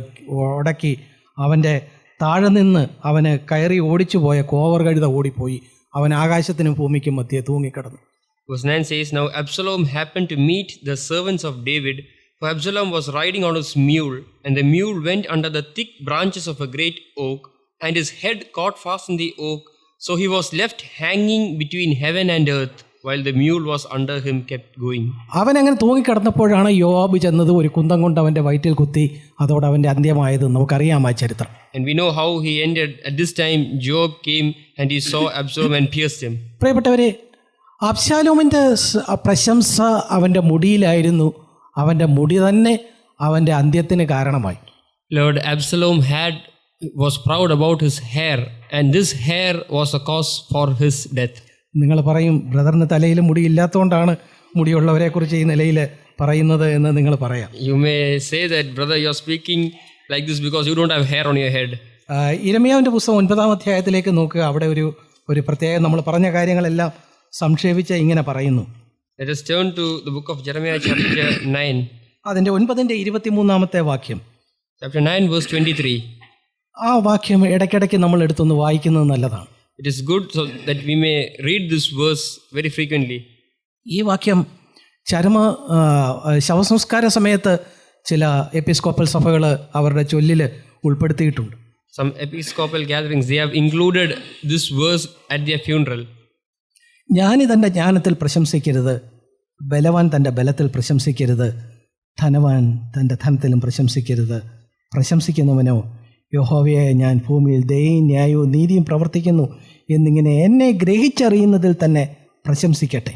Speaker 1: ഉടക്കി അവൻ്റെ താഴെ നിന്ന് അവന് കയറി ഓടിച്ചു പോയ കോവർ കഴുത ഓടിപ്പോയി. അവൻ ആകാശത്തിനും ഭൂമിക്കും മധ്യേ തൂങ്ങിക്കിടന്നു.
Speaker 2: Verse 9 says, Now Absalom happened to meet the servants of David, for Absalom was riding on his mule, and the mule went under the thick branches of a great oak, and his head caught fast in the oak, so he was left hanging between heaven and earth, while the mule was under him kept going.
Speaker 1: അവൻ അങ്ങനെ തൂങ്ങിക്കിടന്നപ്പോഴാണ് യോവാബ് ചെന്നത്, ഒരു കുന്തം കൊണ്ട് അവൻ്റെ വയറ്റിൽ കുത്തി. അതോടെ അവൻ്റെ അന്ത്യമായത് നമുക്കറിയാം ആ ചരിത്രം.
Speaker 2: And we know how he ended. At this time Joab came and he saw Absalom and pierced him.
Speaker 1: പ്രിയപ്പെട്ടവരെ, അബ്ശാലോമിൻ്റെ പ്രശംസ അവൻ്റെ മുടിയിലായിരുന്നു. അവൻ്റെ മുടി തന്നെ അവൻ്റെ അന്ത്യത്തിന് കാരണമായി.
Speaker 2: Lord, Absalom was proud about his hair, and this hair was a cause for his death.
Speaker 1: നിങ്ങൾ പറയും, ബ്രദറിന് തലയിൽ മുടി ഇല്ലാത്തതുകൊണ്ടാണ് മുടിയുള്ളവരെ കുറിച്ച് ഈ നിലയിൽ പറയുന്നത് എന്ന് നിങ്ങൾ പറയാം.
Speaker 2: You may say that, brother, you are speaking like this because you don't have hair on your head.
Speaker 1: യിരെമ്യാവിൻ്റെ പുസ്തകം 9-ാം അധ്യായത്തിലേക്ക് നോക്കുക. അവിടെ ഒരു പ്രത്യേകം നമ്മൾ പറഞ്ഞ കാര്യങ്ങളെല്ലാം സംക്ഷേപിച്ച് ഇങ്ങനെ പറയുന്നു.
Speaker 2: Let us turn to the book of Jeremiah, chapter 9.
Speaker 1: അതിൻ്റെ 9:23 വാക്യം.
Speaker 2: Chapter 9, verse 23.
Speaker 1: ആ വാക്യം ഇടയ്ക്കിടയ്ക്ക് നമ്മൾ എടുത്തൊന്ന് വായിക്കുന്നത് നല്ലതാണ്.
Speaker 2: It is good so that we may read this verse very frequently.
Speaker 1: ഈ വാക്യം ശവസംസ്കാര സമയത്ത് ചില എപ്പിസ്കോപ്പൽ സഭകൾ അവരുടെ ചൊല്ലിൽ ഉൾപ്പെടുത്തിയിട്ടുണ്ട്.
Speaker 2: Some episcopal gatherings, they have included this verse at their funeral.
Speaker 1: ജ്ഞാനി ജ്ഞാനത്തിൽ പ്രശംസിക്കരുത്, ബലവാൻ തൻ്റെ ബലത്തിൽ പ്രശംസിക്കരുത്, ധനവാൻ തൻ്റെ ധനത്തിലും പ്രശംസിക്കരുത്. പ്രശംസിക്കുന്നവനോ യഹോവയായ ഞാൻ ഭൂമിയിൽ ദയയും ന്യായവും നീതിയും പ്രവർത്തിക്കുന്നു എന്നിങ്ങനെ എന്നെ ഗ്രഹിച്ചറിയുന്നതിൽ തന്നെ പ്രശംസിക്കട്ടെ.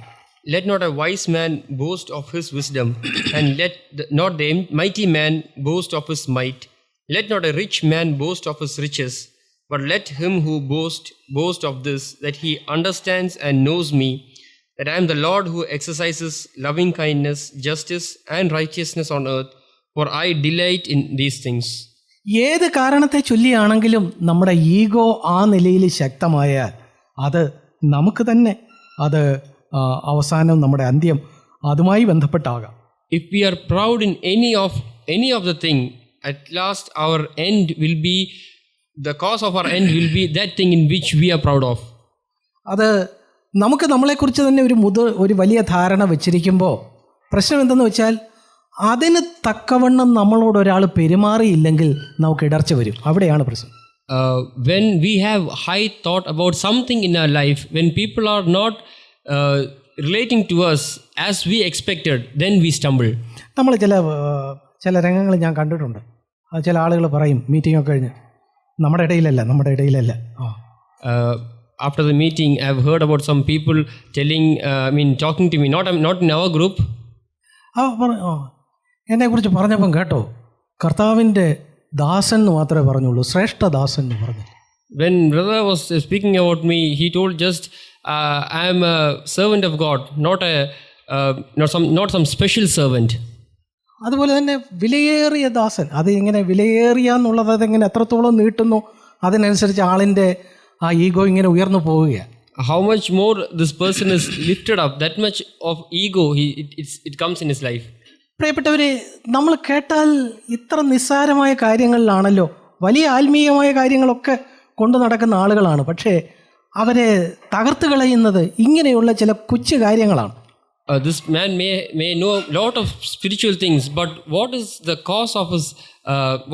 Speaker 2: Let not a wise man boast of his wisdom, and let not the mighty man boast of his might. Let not a rich man boast of his riches, but let him who boast of this, that he understands and knows me, that I am the Lord who exercises loving kindness, justice, and righteousness on earth, for I delight in these things.
Speaker 1: ഏത് കാരണത്തെ ചൊല്ലിയാണെങ്കിലും നമ്മുടെ ഈഗോ ആ നിലയിൽ ശക്തമായാൽ അത് നമുക്ക് തന്നെ അത് അവസാനം നമ്മുടെ അന്ത്യം അതുമായി ബന്ധപ്പെട്ടാകാം.
Speaker 2: If we are proud in any of the thing, at last our end will be, the cause of our end will be that thing in which we are proud of.
Speaker 1: അത് നമുക്ക് നമ്മളെക്കുറിച്ച് തന്നെ ഒരു വലിയ ധാരണ വെച്ചിരിക്കുമ്പോൾ പ്രശ്നം എന്തെന്ന് വെച്ചാൽ അതിന് തക്കവണ്ണം നമ്മളോട് ഒരാൾ പെരുമാറിയില്ലെങ്കിൽ നമുക്ക് ഇടർച്ച വരും. അവിടെയാണ് പ്രശ്നം.
Speaker 2: When we have high thought about something in our life, when people are not relating to us as we expected, then we stumble.
Speaker 1: നമ്മൾ ചില രംഗങ്ങൾ ഞാൻ കണ്ടിട്ടുണ്ട്. അത് ചില ആളുകൾ പറയും മീറ്റിംഗ് ഒക്കെ കഴിഞ്ഞ് നമ്മുടെ ഇടയിലല്ല.
Speaker 2: After the meeting, I have heard about some people talking to me, not in our group.
Speaker 1: എന്നെക്കുറിച്ച് പറഞ്ഞപ്പം കേട്ടോ, കർത്താവിൻ്റെ ദാസൻ എന്ന് മാത്രമേ പറഞ്ഞുള്ളൂ, ശ്രേഷ്ഠ ദാസൻ എന്ന് പറഞ്ഞു.
Speaker 2: When brother was speaking about me, he told just I am a servant of God, not some special servant.
Speaker 1: അതുപോലെ തന്നെ വിലയേറിയ ദാസൻ, അത് ഇങ്ങനെ വിലയേറിയ എന്നുള്ളത് അതെങ്ങനെ എത്രത്തോളം നീട്ടുന്നു അതിനനുസരിച്ച് ആളിൻ്റെ ആ ഈഗോ ഇങ്ങനെ ഉയർന്നു പോവുകയാണ്.
Speaker 2: How much more this person is lifted up, that much of ego it comes in his life.
Speaker 1: പ്രിയപ്പെട്ടവരെ, നമ്മൾ കേട്ടാൽ ഇത്ര നിസ്സാരമായ കാര്യങ്ങളിലാണല്ലോ വലിയ ആത്മീയമായ കാര്യങ്ങളൊക്കെ കൊണ്ടു നടക്കുന്ന ആളുകളാണ്, പക്ഷേ അവരെ തകർത്ത് കളയുന്നത് ഇങ്ങനെയുള്ള ചില കൊച്ചു കാര്യങ്ങളാണ്.
Speaker 2: This man may know a lot of spiritual things, but what is the cause of his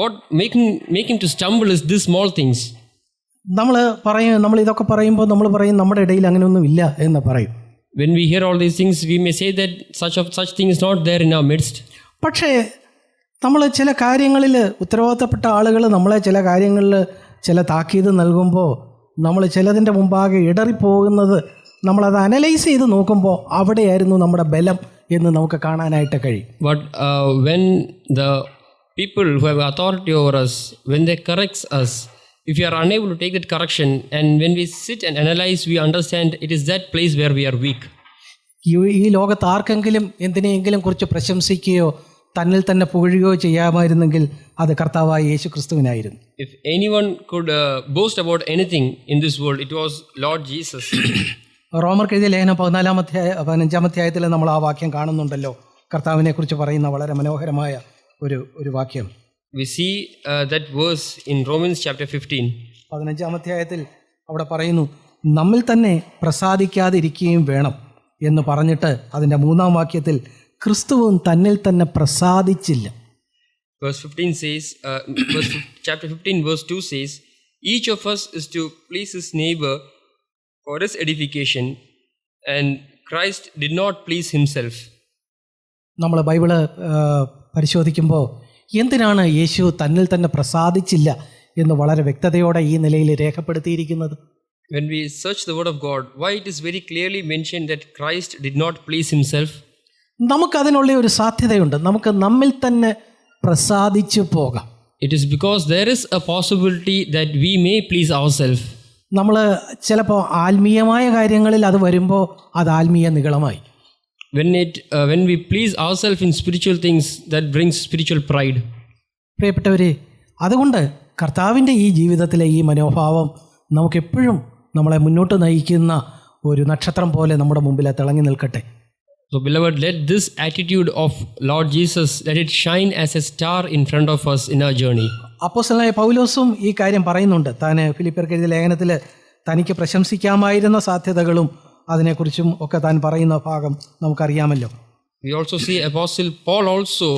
Speaker 2: what make him to stumble is these small things. നമ്മൾ ഇതൊക്കെ പറയുമ്പോൾ നമ്മൾ പറയും നമ്മുടെ ഇടയിൽ അങ്ങനെയൊന്നും ഇല്ല എന്ന് പറയും. When we hear all these things, we may say that such thing is not there in our midst.
Speaker 1: പക്ഷേ നമ്മൾ ചില കാര്യങ്ങളിൽ ഉത്തരവാദിത്തപ്പെട്ട ആളുകൾ നമ്മളെ ചില കാര്യങ്ങളിൽ ചില താക്കീത് നൽകുമ്പോൾ നമ്മൾ ചിലതിൻ്റെ മുമ്പാകെ ഇടറിപ്പോകുന്നത് നമ്മളത് അനലൈസ് ചെയ്ത് നോക്കുമ്പോൾ അവിടെയായിരുന്നു നമ്മുടെ ബലം എന്ന് നമുക്ക് കാണാനായിട്ട് കഴിയും.
Speaker 2: But when the people who have authority over us, when they correct us, if we are unable to take that correction, and when we sit and analyze, we understand it is that place where we are weak.
Speaker 1: ഈ ലോകത്ത് ആർക്കെങ്കിലും എന്തിനെയെങ്കിലും കുറിച്ച് പ്രശംസിക്കുകയോ തന്നിൽ തന്നെ പുകഴുകയോ ചെയ്യാമായിരുന്നെങ്കിൽ അത് കർത്താവായ യേശു ക്രിസ്തുവിനായിരുന്നു.
Speaker 2: If anyone could boast about anything in this world, it was Lord Jesus.
Speaker 1: റോമർക്ക് എഴുതിയ ലേഖനം 15-ാം അധ്യായത്തിൽ നമ്മൾ ആ വാക്യം കാണുന്നുണ്ടല്ലോ, കർത്താവിനെ കുറിച്ച് പറയുന്ന വളരെ മനോഹരമായ ഒരു വാക്യം.
Speaker 2: We see that verse in Romans chapter 15.
Speaker 1: 15-ാം അധ്യായത്തിൽ അവിടെ പറയുന്നു, നമ്മിൽ തന്നെ പ്രസാദിക്കാതിരിക്കുകയും വേണം എന്ന് പറഞ്ഞിട്ട് അതിൻ്റെ 3-ാം വാക്യത്തിൽ ക്രിസ്തുവും തന്നിൽ തന്നെ പ്രസാദിച്ചില്ല.
Speaker 2: Verse 15 says, chapter 15 verse 2 says, each of us is to please his neighbor for his edification, and Christ did not please himself.
Speaker 1: നമ്മൾ ബൈബിള് പരിശോധിക്കുമ്പോൾ എന്തിനാണ് യേശു തന്നിൽ തന്നെ പ്രസാദിച്ചില്ല എന്ന് വളരെ വ്യക്തതയോടെ ഈ നിലയിൽ രേഖപ്പെടുത്തിയിരിക്കുന്നത്?
Speaker 2: When we search the word of God, why it is very clearly mentioned that Christ did not please himself?
Speaker 1: നമുക്കതിനുള്ള ഒരു സാധ്യതയുണ്ട്, നമുക്ക് നമ്മിൽ തന്നെ പ്രസാദിച്ചു പോകാം.
Speaker 2: It is because there is a possibility that we may please ourselves.
Speaker 1: നമ്മൾ ചിലപ്പോൾ ആത്മീയമായ കാര്യങ്ങളിൽ അത് വരുമ്പോൾ അത് ആത്മീയ നിഗളമായി.
Speaker 2: When we please ourselves in spiritual things, that brings spiritual pride.
Speaker 1: പ്രിയപ്പെട്ടവരെ, അതുകൊണ്ട് കർത്താവിൻ്റെ ഈ ജീവിതത്തിലെ ഈ മനോഭാവം നമുക്കെപ്പോഴും നമ്മളെ മുന്നോട്ട് നയിക്കുന്ന ഒരു നക്ഷത്രം പോലെ നമ്മുടെ മുമ്പിൽ തിളങ്ങി നിൽക്കട്ടെ.
Speaker 2: So, beloved, let this attitude of Lord Jesus, let it shine as a star in front of us in our journey.
Speaker 1: അപ്പോസ്തലനായ പൗലോസും ഈ കാര്യം പറയുന്നുണ്ട്. താൻ ഫിലിപ്പിയർക്ക് എഴുതിയ ലേഖനത്തിൽ തനിക്ക് പ്രശംസിക്കാമായിരുന്ന സാധ്യതകളും അതിനെക്കുറിച്ചും ഒക്കെ താൻ പറയുന്ന ഭാഗം നമുക്കറിയാമല്ലോ.
Speaker 2: We also see Apostle Paul also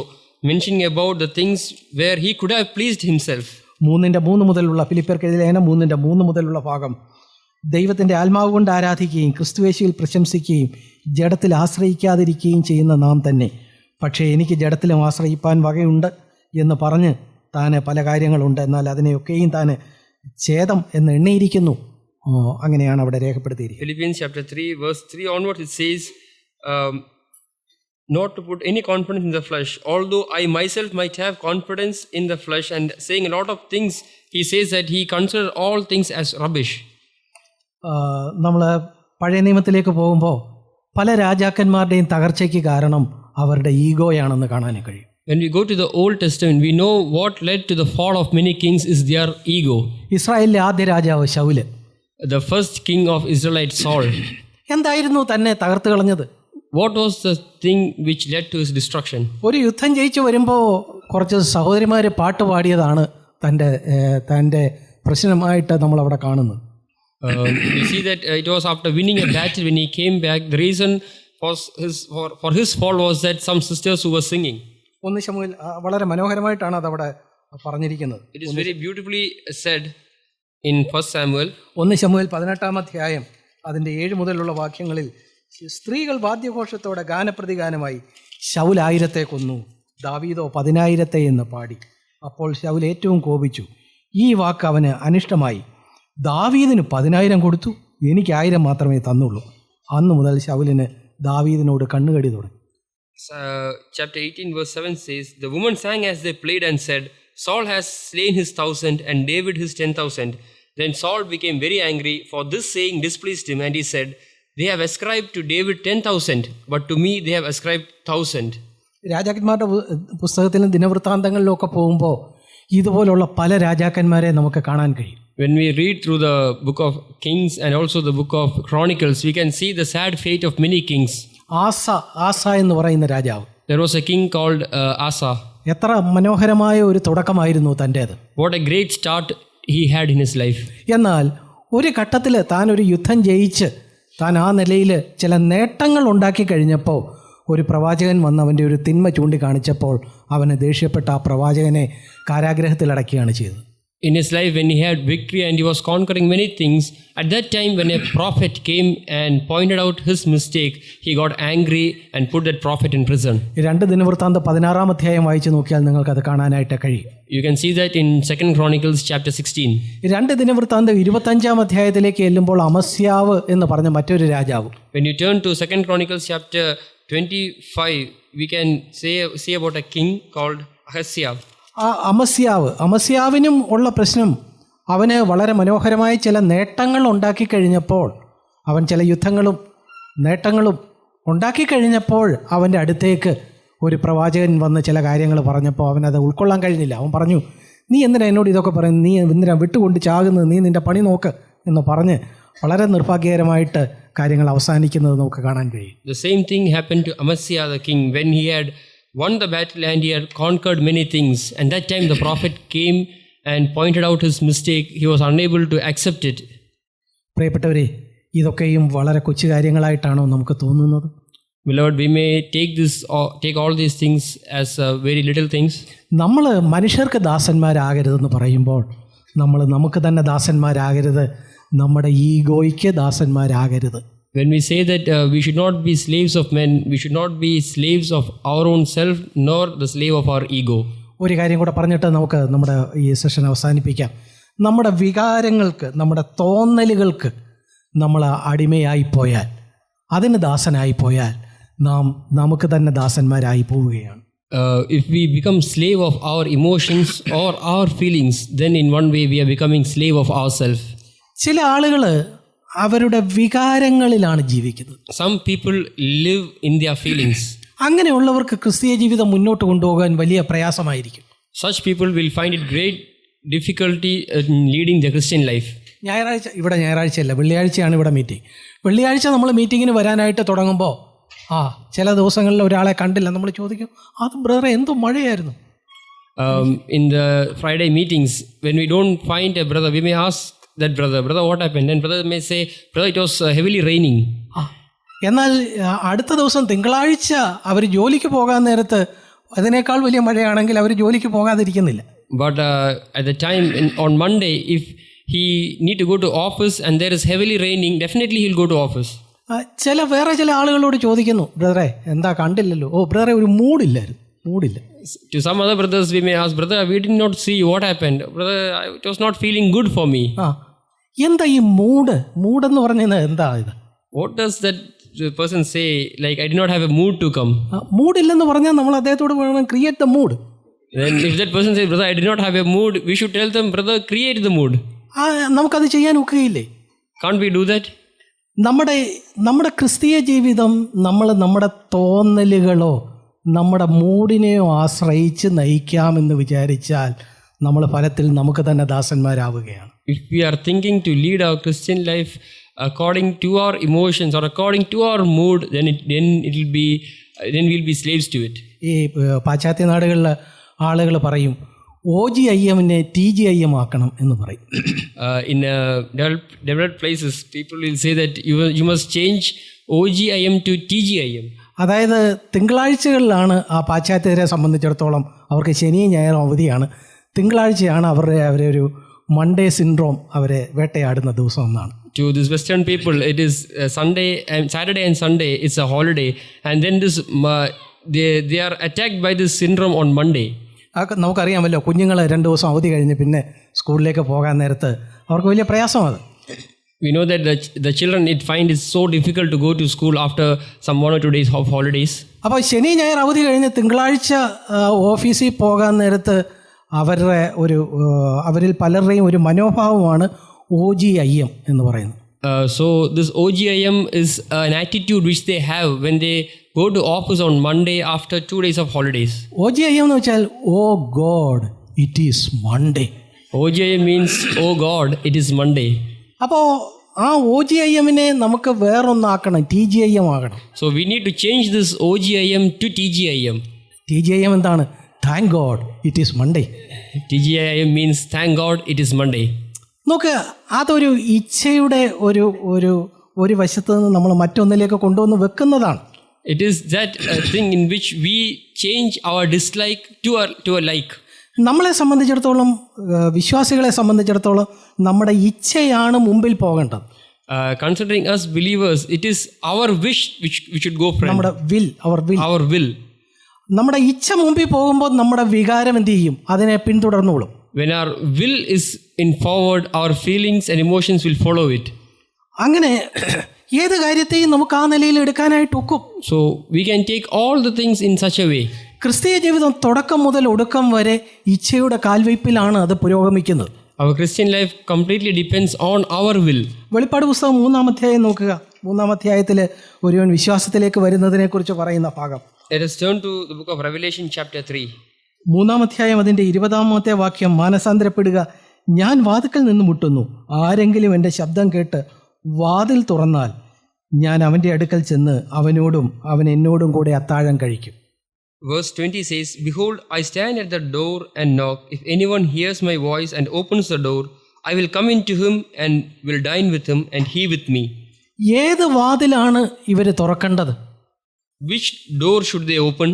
Speaker 2: mentioning about the things where he could have pleased himself. 3:3 മുതലുള്ള ഫിലിപ്പിയർക്ക് എഴുതിയ ലേഖനം 3:3 മുതലുള്ള ഭാഗം, ദൈവത്തിൻ്റെ ആത്മാവ് കൊണ്ട് ആരാധിക്കുകയും ക്രിസ്തുയേശുവിൽ പ്രശംസിക്കുകയും ജഡത്തിൽ ആശ്രയിക്കാതിരിക്കുകയും ചെയ്യുന്ന നാം തന്നെ, പക്ഷേ എനിക്ക് ജഡത്തിലും ആശ്രയിപ്പാൻ വകയുണ്ട് എന്ന് പറഞ്ഞ് താൻ പല കാര്യങ്ങളുണ്ട്, എന്നാൽ അതിനെയൊക്കെയും താൻ ഛേദം എന്ന് എണ്ണിയിരിക്കുന്നു. അങ്ങനെയാണ് അവിടെ രേഖപ്പെടുത്തിയിരിക്കുന്നത്. Philippians chapter 3 verse 3 onwards it says, not to put any confidence in the flesh, although I myself might have confidence in the flesh, and saying a lot of things, he says that he considers all things as rubbish.
Speaker 1: നമ്മൾ പഴയ നിയമത്തിലേക്ക് പോകുമ്പോൾ പല രാജാക്കന്മാരുടെയും തകർച്ചയ്ക്ക് കാരണം അവരുടെ ഈഗോയാണെന്ന് കാണാൻ കഴിയും.
Speaker 2: When we go to the Old Testament, we know what led to the fall of many kings is their ego.
Speaker 1: ഇസ്രായേലിലെ ആദ്യ രാജാവ് Saul,
Speaker 2: The first king of Israelite, Saul.
Speaker 1: എന്തായിരുന്നു തന്നെ തകർത്ത് കളഞ്ഞത്?
Speaker 2: What was the thing which led to his destruction?
Speaker 1: ഒരു യുദ്ധം ജയിച്ചു വരുമ്പോൾ കുറച്ച് സഹോദരിമാർ പാട്ട് പാടിയതാണ് തൻ്റെ പ്രശ്നമായിട്ട് നമ്മൾ അവിടെ കാണുന്നത്.
Speaker 2: We see that it was after winning a battle, when he came back, the reason for his fall was that some sisters who were singing.
Speaker 1: 1 ശമൂവേൽ വളരെ മനോഹരമായിട്ടാണ് അതവിടെ പറഞ്ഞിരിക്കുന്നത്.
Speaker 2: It is very beautifully said in 1 Samuel.
Speaker 1: 1 ശമൂവേൽ 18-ാം അധ്യായം അതിൻ്റെ 7 മുതലുള്ള വാക്യങ്ങളിൽ, സ്ത്രീകൾ വാദ്യഘോഷത്തോടെ ഗാനപ്രതിഗാനമായി ശൗൽ 1000 കൊന്നു, ദാവീദോ 10,000 എന്ന് പാടി. അപ്പോൾ ശൗൽ ഏറ്റവും കോപിച്ചു, ഈ വാക്ക് അവന് അനിഷ്ടമായി. ദാവീദിന് 10,000 കൊടുത്തു, എനിക്ക് 1000 മാത്രമേ തന്നുള്ളൂ. അന്നു മുതൽ ശൗലിന് ദാവീദിനോട് കണ്ണുകടി തുടങ്ങി.
Speaker 2: Chapter 18 verse 7 says, the women sang as they played and said, Saul has slain his 1,000 and David his 10,000. Then Saul became very angry, for this saying displeased him, and he said, they have ascribed to David 10,000, but to me they have ascribed 1,000.
Speaker 1: രാജാക്കന്മാരുടെ പുസ്തകത്തിലും ദിനവൃത്താന്തങ്ങളിലും ഒക്കെ പോകുമ്പോൾ ഇതുപോലുള്ള പല രാജാക്കന്മാരെ നമുക്ക് കാണാൻ കഴിയും.
Speaker 2: When we read through the book of Kings and also the book of Chronicles, we can see the sad fate of many kings. ആസ എന്ന് പറയുന്ന രാജാവ്, There was a king called Asa.
Speaker 1: എത്ര മനോഹരമായ ഒരു തുടക്കമായിരുന്നു തൻ്റേത്.
Speaker 2: What a great start he had in his life.
Speaker 1: എന്നാൽ ഒരു ഘട്ടത്തിൽ താൻ ഒരു യുദ്ധം ജയിച്ച് താൻ ആ നിലയിൽ ചില നേട്ടങ്ങൾ ഉണ്ടാക്കി കഴിഞ്ഞപ്പോൾ ഒരു പ്രവാചകൻ വന്ന് അവൻ്റെ ഒരു തിന്മ ചൂണ്ടിക്കാണിച്ചപ്പോൾ അവന് ദേഷ്യപ്പെട്ട ആ പ്രവാചകനെ കാരാഗ്രഹത്തിൽ അടയ്ക്കുകയാണ് ചെയ്തത്.
Speaker 2: In his life, when he had victory and he was conquering many things, at that time when a prophet came and pointed out his mistake, he got angry and put that prophet in prison.
Speaker 1: 2 ദിനവൃത്താന്തം 16-ാം അധ്യായം വായിച്ചു നോക്കിയാൽ നിങ്ങൾക്കത് കാണാനായിട്ട് കഴിയും.
Speaker 2: You can see that in 2 Chronicles chapter 16.
Speaker 1: 2 ദിനവൃത്താന്തം 25-ാം അധ്യായത്തിലേക്ക് ചെല്ലുമ്പോൾ അമസ്യാവ് എന്ന് പറഞ്ഞ മറ്റൊരു രാജാവ്.
Speaker 2: When you turn to 2 Chronicles chapter 25, we can see about a king called Ahaziah.
Speaker 1: ആ അമസ്യാവിനും ഉള്ള പ്രശ്നം, അവന് വളരെ മനോഹരമായ ചില നേട്ടങ്ങൾ ഉണ്ടാക്കി കഴിഞ്ഞപ്പോൾ, അവൻ ചില യുദ്ധങ്ങളും നേട്ടങ്ങളും ഉണ്ടാക്കി കഴിഞ്ഞപ്പോൾ അവൻ്റെ അടുത്തേക്ക് ഒരു പ്രവാചകൻ വന്ന് ചില കാര്യങ്ങൾ പറഞ്ഞപ്പോൾ അവനത് ഉൾക്കൊള്ളാൻ കഴിഞ്ഞില്ല. അവൻ പറഞ്ഞു, നീ എന്തിനാ എന്നോട് ഇതൊക്കെ പറയുന്നത്, നീ എന്തിനാ വിട്ടുകൊണ്ട് ചാകുന്നത്, നീ നിൻ്റെ പണി നോക്ക് എന്ന് പറഞ്ഞ് വളരെ നിർഭാഗ്യകരമായിട്ട് കാര്യങ്ങൾ അവസാനിക്കുന്നത് നമുക്ക് കാണാൻ കഴിയും.
Speaker 2: The same thing happened to Amaziah the king when he had won the battle and he had conquered many things, and that time the prophet came and pointed out his mistake. He was unable to accept it.
Speaker 1: പ്രിയപ്പെട്ടവരെ, ഇതൊക്കെയും വളരെ കൊച്ചു കാര്യങ്ങളായിട്ടാണോ നമുക്ക് തോന്നുന്നത്?
Speaker 2: Beloved, we may take all these things as very little things.
Speaker 1: നമ്മൾ മനുഷ്യർക്ക് ദാസന്മാരാകരുതെന്ന് പറയുമ്പോൾ നമ്മൾ നമുക്ക് തന്നെ ദാസന്മാരാകരുത്, നമ്മുടെ ഈഗോയ്ക്ക് ദാസന്മാരാകരുത്.
Speaker 2: When we say that we should not be slaves of men, we should not be slaves of our own self, nor the slave of our ego.
Speaker 1: ഒരു കാര്യം കൂടെ പറഞ്ഞിട്ട് നമുക്ക് നമ്മുടെ ഈ സെഷൻ അവസാനിപ്പിക്കാം. നമ്മുടെ വികാരങ്ങൾക്ക്, നമ്മുടെ തോന്നലുകൾക്ക് നമ്മൾ അടിമയായി പോയാൽ, അതിന് ദാസനായി പോയാൽ നമുക്ക് തന്നെ ദാസന്മാരായി പോവുകയാണ്.
Speaker 2: If we become slave of our emotions or our feelings, then in one way we are becoming slave of ourselves.
Speaker 1: ചില ആളുകൾ അവരുടെ വികാരങ്ങളിലാണ് ജീവിക്കുന്നത്.
Speaker 2: Some people live in their feelings.
Speaker 1: അങ്ങനെയുള്ളവർക്ക് ക്രിസ്തീയ ജീവിതം മുന്നോട്ട് കൊണ്ടുപോകാൻ വലിയ പ്രയാസമായിരിക്കും.
Speaker 2: Such people will find it great difficulty in leading their Christian life.
Speaker 1: ഞായറാഴ്ചയല്ല, വെള്ളിയാഴ്ചയാണ് ഇവിടെ മീറ്റിംഗ്. വെള്ളിയാഴ്ച നമ്മൾ മീറ്റിങ്ങിന് വരാനായിട്ട് തുടങ്ങുമ്പോൾ ആ ചില ദിവസങ്ങളിൽ ഒരാളെ കണ്ടില്ല, നമ്മൾ ചോദിക്കും അത് ബ്രദറെ എന്തോ മഴയായിരുന്നു.
Speaker 2: In the Friday meetings, when we don't find a brother, we may ask that brother, what happened? And brother may say, brother, it was heavily raining.
Speaker 1: ആ എന്നാൽ അടുത്ത ദിവസം തിങ്കളാഴ്ച അവർ ജോലിക്ക് പോകാൻ നേരത്ത് അതിനേക്കാൾ വലിയ മഴയാണെങ്കിൽ അവർ ജോലിക്ക് പോകാതിരിക്കുന്നില്ല.
Speaker 2: But at the time on Monday, if he need to go to office and there is heavily raining, definitely he'll go to office.
Speaker 1: വേറെ ചില ആളുകളോട് ചോദിക്കുന്നു, ബ്രദറെ എന്താ കണ്ടില്ലല്ലോ, ഓ ബ്രദറെ ഒരു മൂടില്ല.
Speaker 2: To some other brothers we may ask, brother, we did not see, what happened? Brother, it was not feeling good for me.
Speaker 1: എന്താ ഈ മൂടെന്ന് പറഞ്ഞത് എന്താ ഇത്?
Speaker 2: What does that person say, like I did not have a mood to come?
Speaker 1: മൂടില്ലെന്ന് പറഞ്ഞാൽ നമ്മൾ അദ്ദേഹത്തോട് വേണം create the mood.
Speaker 2: Then if that person says, brother, I did not have a mood, we should tell them, brother, create the mood.
Speaker 1: നമുക്കത് ചെയ്യാൻ ഒക്കുകയില്ലേ?
Speaker 2: Can't we do that?
Speaker 1: നമ്മുടെ ക്രിസ്തീയ ജീവിതം നമ്മുടെ തോന്നലുകളോ നമ്മുടെ മൂഡിനെയോ ആശ്രയിച്ച് നയിക്കാമെന്ന് വിചാരിച്ചാൽ നമ്മൾ ഫലത്തിൽ നമുക്ക് തന്നെ ദാസന്മാരാവുകയാണ്.
Speaker 2: If we are thinking to lead our Christian life according to our emotions or according to our mood, then we'll be slaves to it.
Speaker 1: ഈ പാശ്ചാത്യ നാടുകളിലെ ആളുകൾ പറയും OGIM-നെ TGIM ആക്കണം എന്ന് പറയും.
Speaker 2: In developed places, people will say that you must change OGIM to TGIM.
Speaker 1: അതായത് തിങ്കളാഴ്ചകളിലാണ് ആ പാശ്ചാത്യരെ സംബന്ധിച്ചിടത്തോളം അവർക്ക് ശനിയും ഞായറും അവധിയാണ്. തിങ്കളാഴ്ചയാണ് അവരെ ഒരു മൺഡേ സിൻഡ്രോം അവരെ വേട്ടയാടുന്ന ദിവസം എന്നാണ്.
Speaker 2: To these Western people, it is Sunday and Saturday and Sunday. It's a holiday, and then they are attacked by this syndrome on Monday.
Speaker 1: നമുക്കറിയാമല്ലോ, കുഞ്ഞുങ്ങൾ 2 ദിവസം അവധി കഴിഞ്ഞ് പിന്നെ സ്കൂളിലേക്ക് പോകാൻ നേരത്ത് അവർക്ക് വലിയ പ്രയാസമാണ്.
Speaker 2: We know that the children find it so difficult to go to school after some 1 or 2 days of holidays.
Speaker 1: അപ്പോൾ ശനി ഞായർ അവധി കഴിഞ്ഞ് തിങ്കളാഴ്ച ഓഫീസിൽ പോകാൻ നേരത്ത് അവരിൽ പലരുടെയും ഒരു മനോഭാവമാണ് OGIM എന്ന് പറയുന്നത്.
Speaker 2: So this OGIM is an attitude which they have when they go to office on Monday after 2 days of holidays.
Speaker 1: OGIM എന്ന് വെച്ചാൽ Oh God, it is Monday.
Speaker 2: OGIM means Oh God, it is Monday.
Speaker 1: അപ്പോൾ ആ OGIM-നെ നമുക്ക് വേറൊന്നാക്കണം, TGIM ആകണം.
Speaker 2: So we need to change this OGIM to TGIM.
Speaker 1: TGIM എന്താണ്? Thank God, it is Monday.
Speaker 2: TGIM means Thank God, it is Monday.
Speaker 1: നോക്ക്, അതൊരു ഇച്ഛയുടെ ഒരു വശത്ത് നിന്ന് നമ്മൾ മറ്റൊന്നിലേക്ക് കൊണ്ടുവന്ന് വെക്കുന്നതാണ്.
Speaker 2: It is that thing in which we change our dislike to a like.
Speaker 1: നമ്മളെ സംബന്ധിച്ചിടത്തോളം, വിശ്വാസികളെ സംബന്ധിച്ചിടത്തോളം നമ്മുടെ ഇച്ഛയാണ് മുമ്പിൽ പോകേണ്ടത്.
Speaker 2: Considering us believers, it is our wish which should go front.
Speaker 1: നമ്മുടെ
Speaker 2: our will.
Speaker 1: നമ്മുടെ ഇച്ഛ മുമ്പിൽ പോകുമ്പോൾ നമ്മുടെ വികാരം എന്ത് ചെയ്യും? അതിനെ പിന്തുടർന്നോളും.
Speaker 2: When our will is in forward, our feelings and emotions will follow it.
Speaker 1: അങ്ങനെ ഏത് കാര്യത്തെയും നമുക്ക് ആ നിലയിൽ എടുക്കാനായിട്ട് ഒക്കും.
Speaker 2: So we can take all the things in such a way.
Speaker 1: ക്രിസ്തീയ ജീവിതം തുടക്കം മുതൽ ഒടുക്കം വരെ ഇച്ഛയുടെ കാൽവയ്പിലാണ് അത് പുരോഗമിക്കുന്നത്.
Speaker 2: Our Christian life completely depends on our will.
Speaker 1: വെളിപ്പാട് പുസ്തകം 3-ാം അധ്യായം നോക്കുക. 3-ാം അധ്യായത്തിൽ ഒരുവൻ വിശ്വാസത്തിലേക്ക് വരുന്നതിനെക്കുറിച്ച് പറയുന്ന ഭാഗം.
Speaker 2: Let us turn to the book of Revelation chapter 3.
Speaker 1: 3-ാം അധ്യായം അതിൻ്റെ 20-ാമത്തെ വാക്യം, മാനസാന്തരപ്പെടുക, ഞാൻ വാതിൽക്കൽ നിന്ന് മുട്ടുന്നു, ആരെങ്കിലും എൻ്റെ ശബ്ദം കേട്ട് വാതിൽ തുറന്നാൽ ഞാൻ അവൻ്റെ അടുക്കൽ ചെന്ന് അവൻ എന്നോടും കൂടെ അത്താഴം കഴിക്കും.
Speaker 2: Verse 20 says, Behold, I stand at the door and knock. If anyone hears my voice and opens the door, I will come into him and will dine with him and he with me.
Speaker 1: ഏത് വാതിലാണ് ഇവർ തുറക്കേണ്ടത്?
Speaker 2: Which door should they open?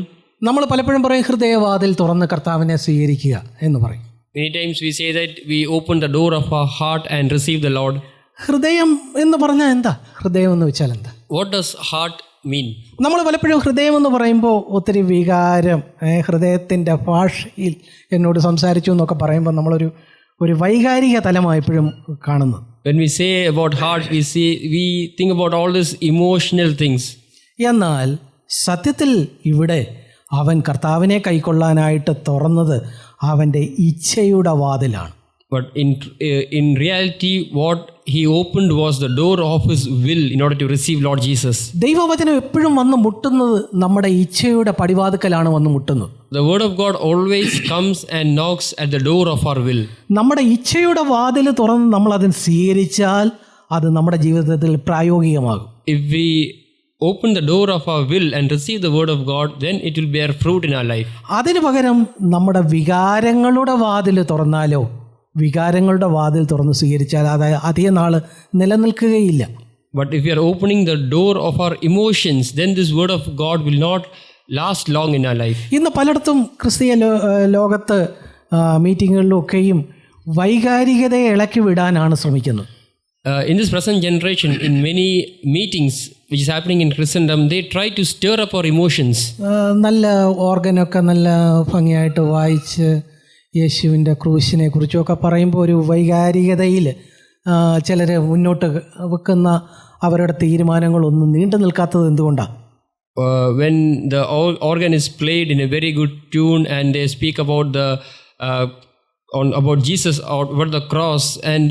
Speaker 1: നമ്മൾ പലപ്പോഴും പറയും ഹൃദയവാതിൽ തുറന്ന് കർത്താവിനെ സ്വീകരിക്കുക എന്ന് പറയും.
Speaker 2: Many times we say that we open the door of our heart and receive the Lord.
Speaker 1: ഹൃദയം എന്ന് പറഞ്ഞാൽ എന്താ? ഹൃദയം എന്ന് വെച്ചാൽ എന്താ?
Speaker 2: What does heart mean?
Speaker 1: നമ്മൾ പലപ്പോഴും ഹൃദയം എന്ന് പറയുമ്പോൾ ഒത്തിരി വികാരം, ഹൃദയത്തിൻ്റെ ഭാഷയിൽ എന്നോട് സംസാരിച്ചു എന്നൊക്കെ പറയുമ്പോൾ നമ്മളൊരു വൈകാരിക തലമാണ് എപ്പോഴും കാണുന്നത്.
Speaker 2: When we say about heart, we think about all these emotional things.
Speaker 1: എന്നാൽ സത്യത്തിൽ ഇവിടെ അവൻ കർത്താവിനെ കൈക്കൊള്ളാനായിട്ട് തുറന്നത് അവൻ്റെ ഇച്ഛയുടെ വാതിലാണ്.
Speaker 2: But in reality, what he opened was the door of his will in order to receive Lord Jesus.
Speaker 1: ദൈവവചനം എപ്പോഴും വന്ന് മുട്ടുന്നത് നമ്മുടെ ഇച്ഛയുടെ പടിവാതിക്കലാണ് വന്ന് മുട്ടുന്നത്.
Speaker 2: The word of God always comes and knocks at the door of our will.
Speaker 1: നമ്മുടെ ഇച്ഛയുടെ വാതിൽ തുറന്ന് നമ്മൾ അതിന് സ്വീകരിച്ചാൽ അത് നമ്മുടെ ജീവിതത്തിൽ പ്രായോഗികമാകും.
Speaker 2: If we open the door of our will and receive the word of God, then it will bear fruit in our life.
Speaker 1: അതിനു പകരം നമ്മുടെ വികാരങ്ങളുടെ വാതിൽ തുറന്നാലോ, വികാരങ്ങളുടെ വാതിൽ തുറന്ന് സ്വീകരിച്ചാൽ അത് അധികം നാൾ നിലനിൽക്കുകയില്ല.
Speaker 2: But if we are opening the door of our emotions, then this word of God will not last long in our life.
Speaker 1: ഇന്ന് പലയിടത്തും ക്രിസ്തീയ ലോകത്ത് മീറ്റിങ്ങുകളിലൊക്കെയും വൈകാരികതയെ ഇളക്കി വിടാനാണ് ശ്രമിക്കുന്നത്.
Speaker 2: In this present generation, in many meetings which is happening in Christendom, they try to stir up our emotions.
Speaker 1: നല്ല ഓർഗനൊക്കെ നല്ല ഭംഗിയായിട്ട് വായിച്ച് യേശുവിൻ്റെ ക്രൂശിനെ കുറിച്ചൊക്കെ പറയുമ്പോൾ ഒരു വൈകാരികതയിൽ ചിലർ മുന്നോട്ട് വെക്കുന്ന അവരുടെ തീരുമാനങ്ങളൊന്നും നീണ്ടു നിൽക്കാത്തത് എന്തുകൊണ്ടാണ്?
Speaker 2: When the organ is played in a very good tune and they speak about the about Jesus or about the cross, and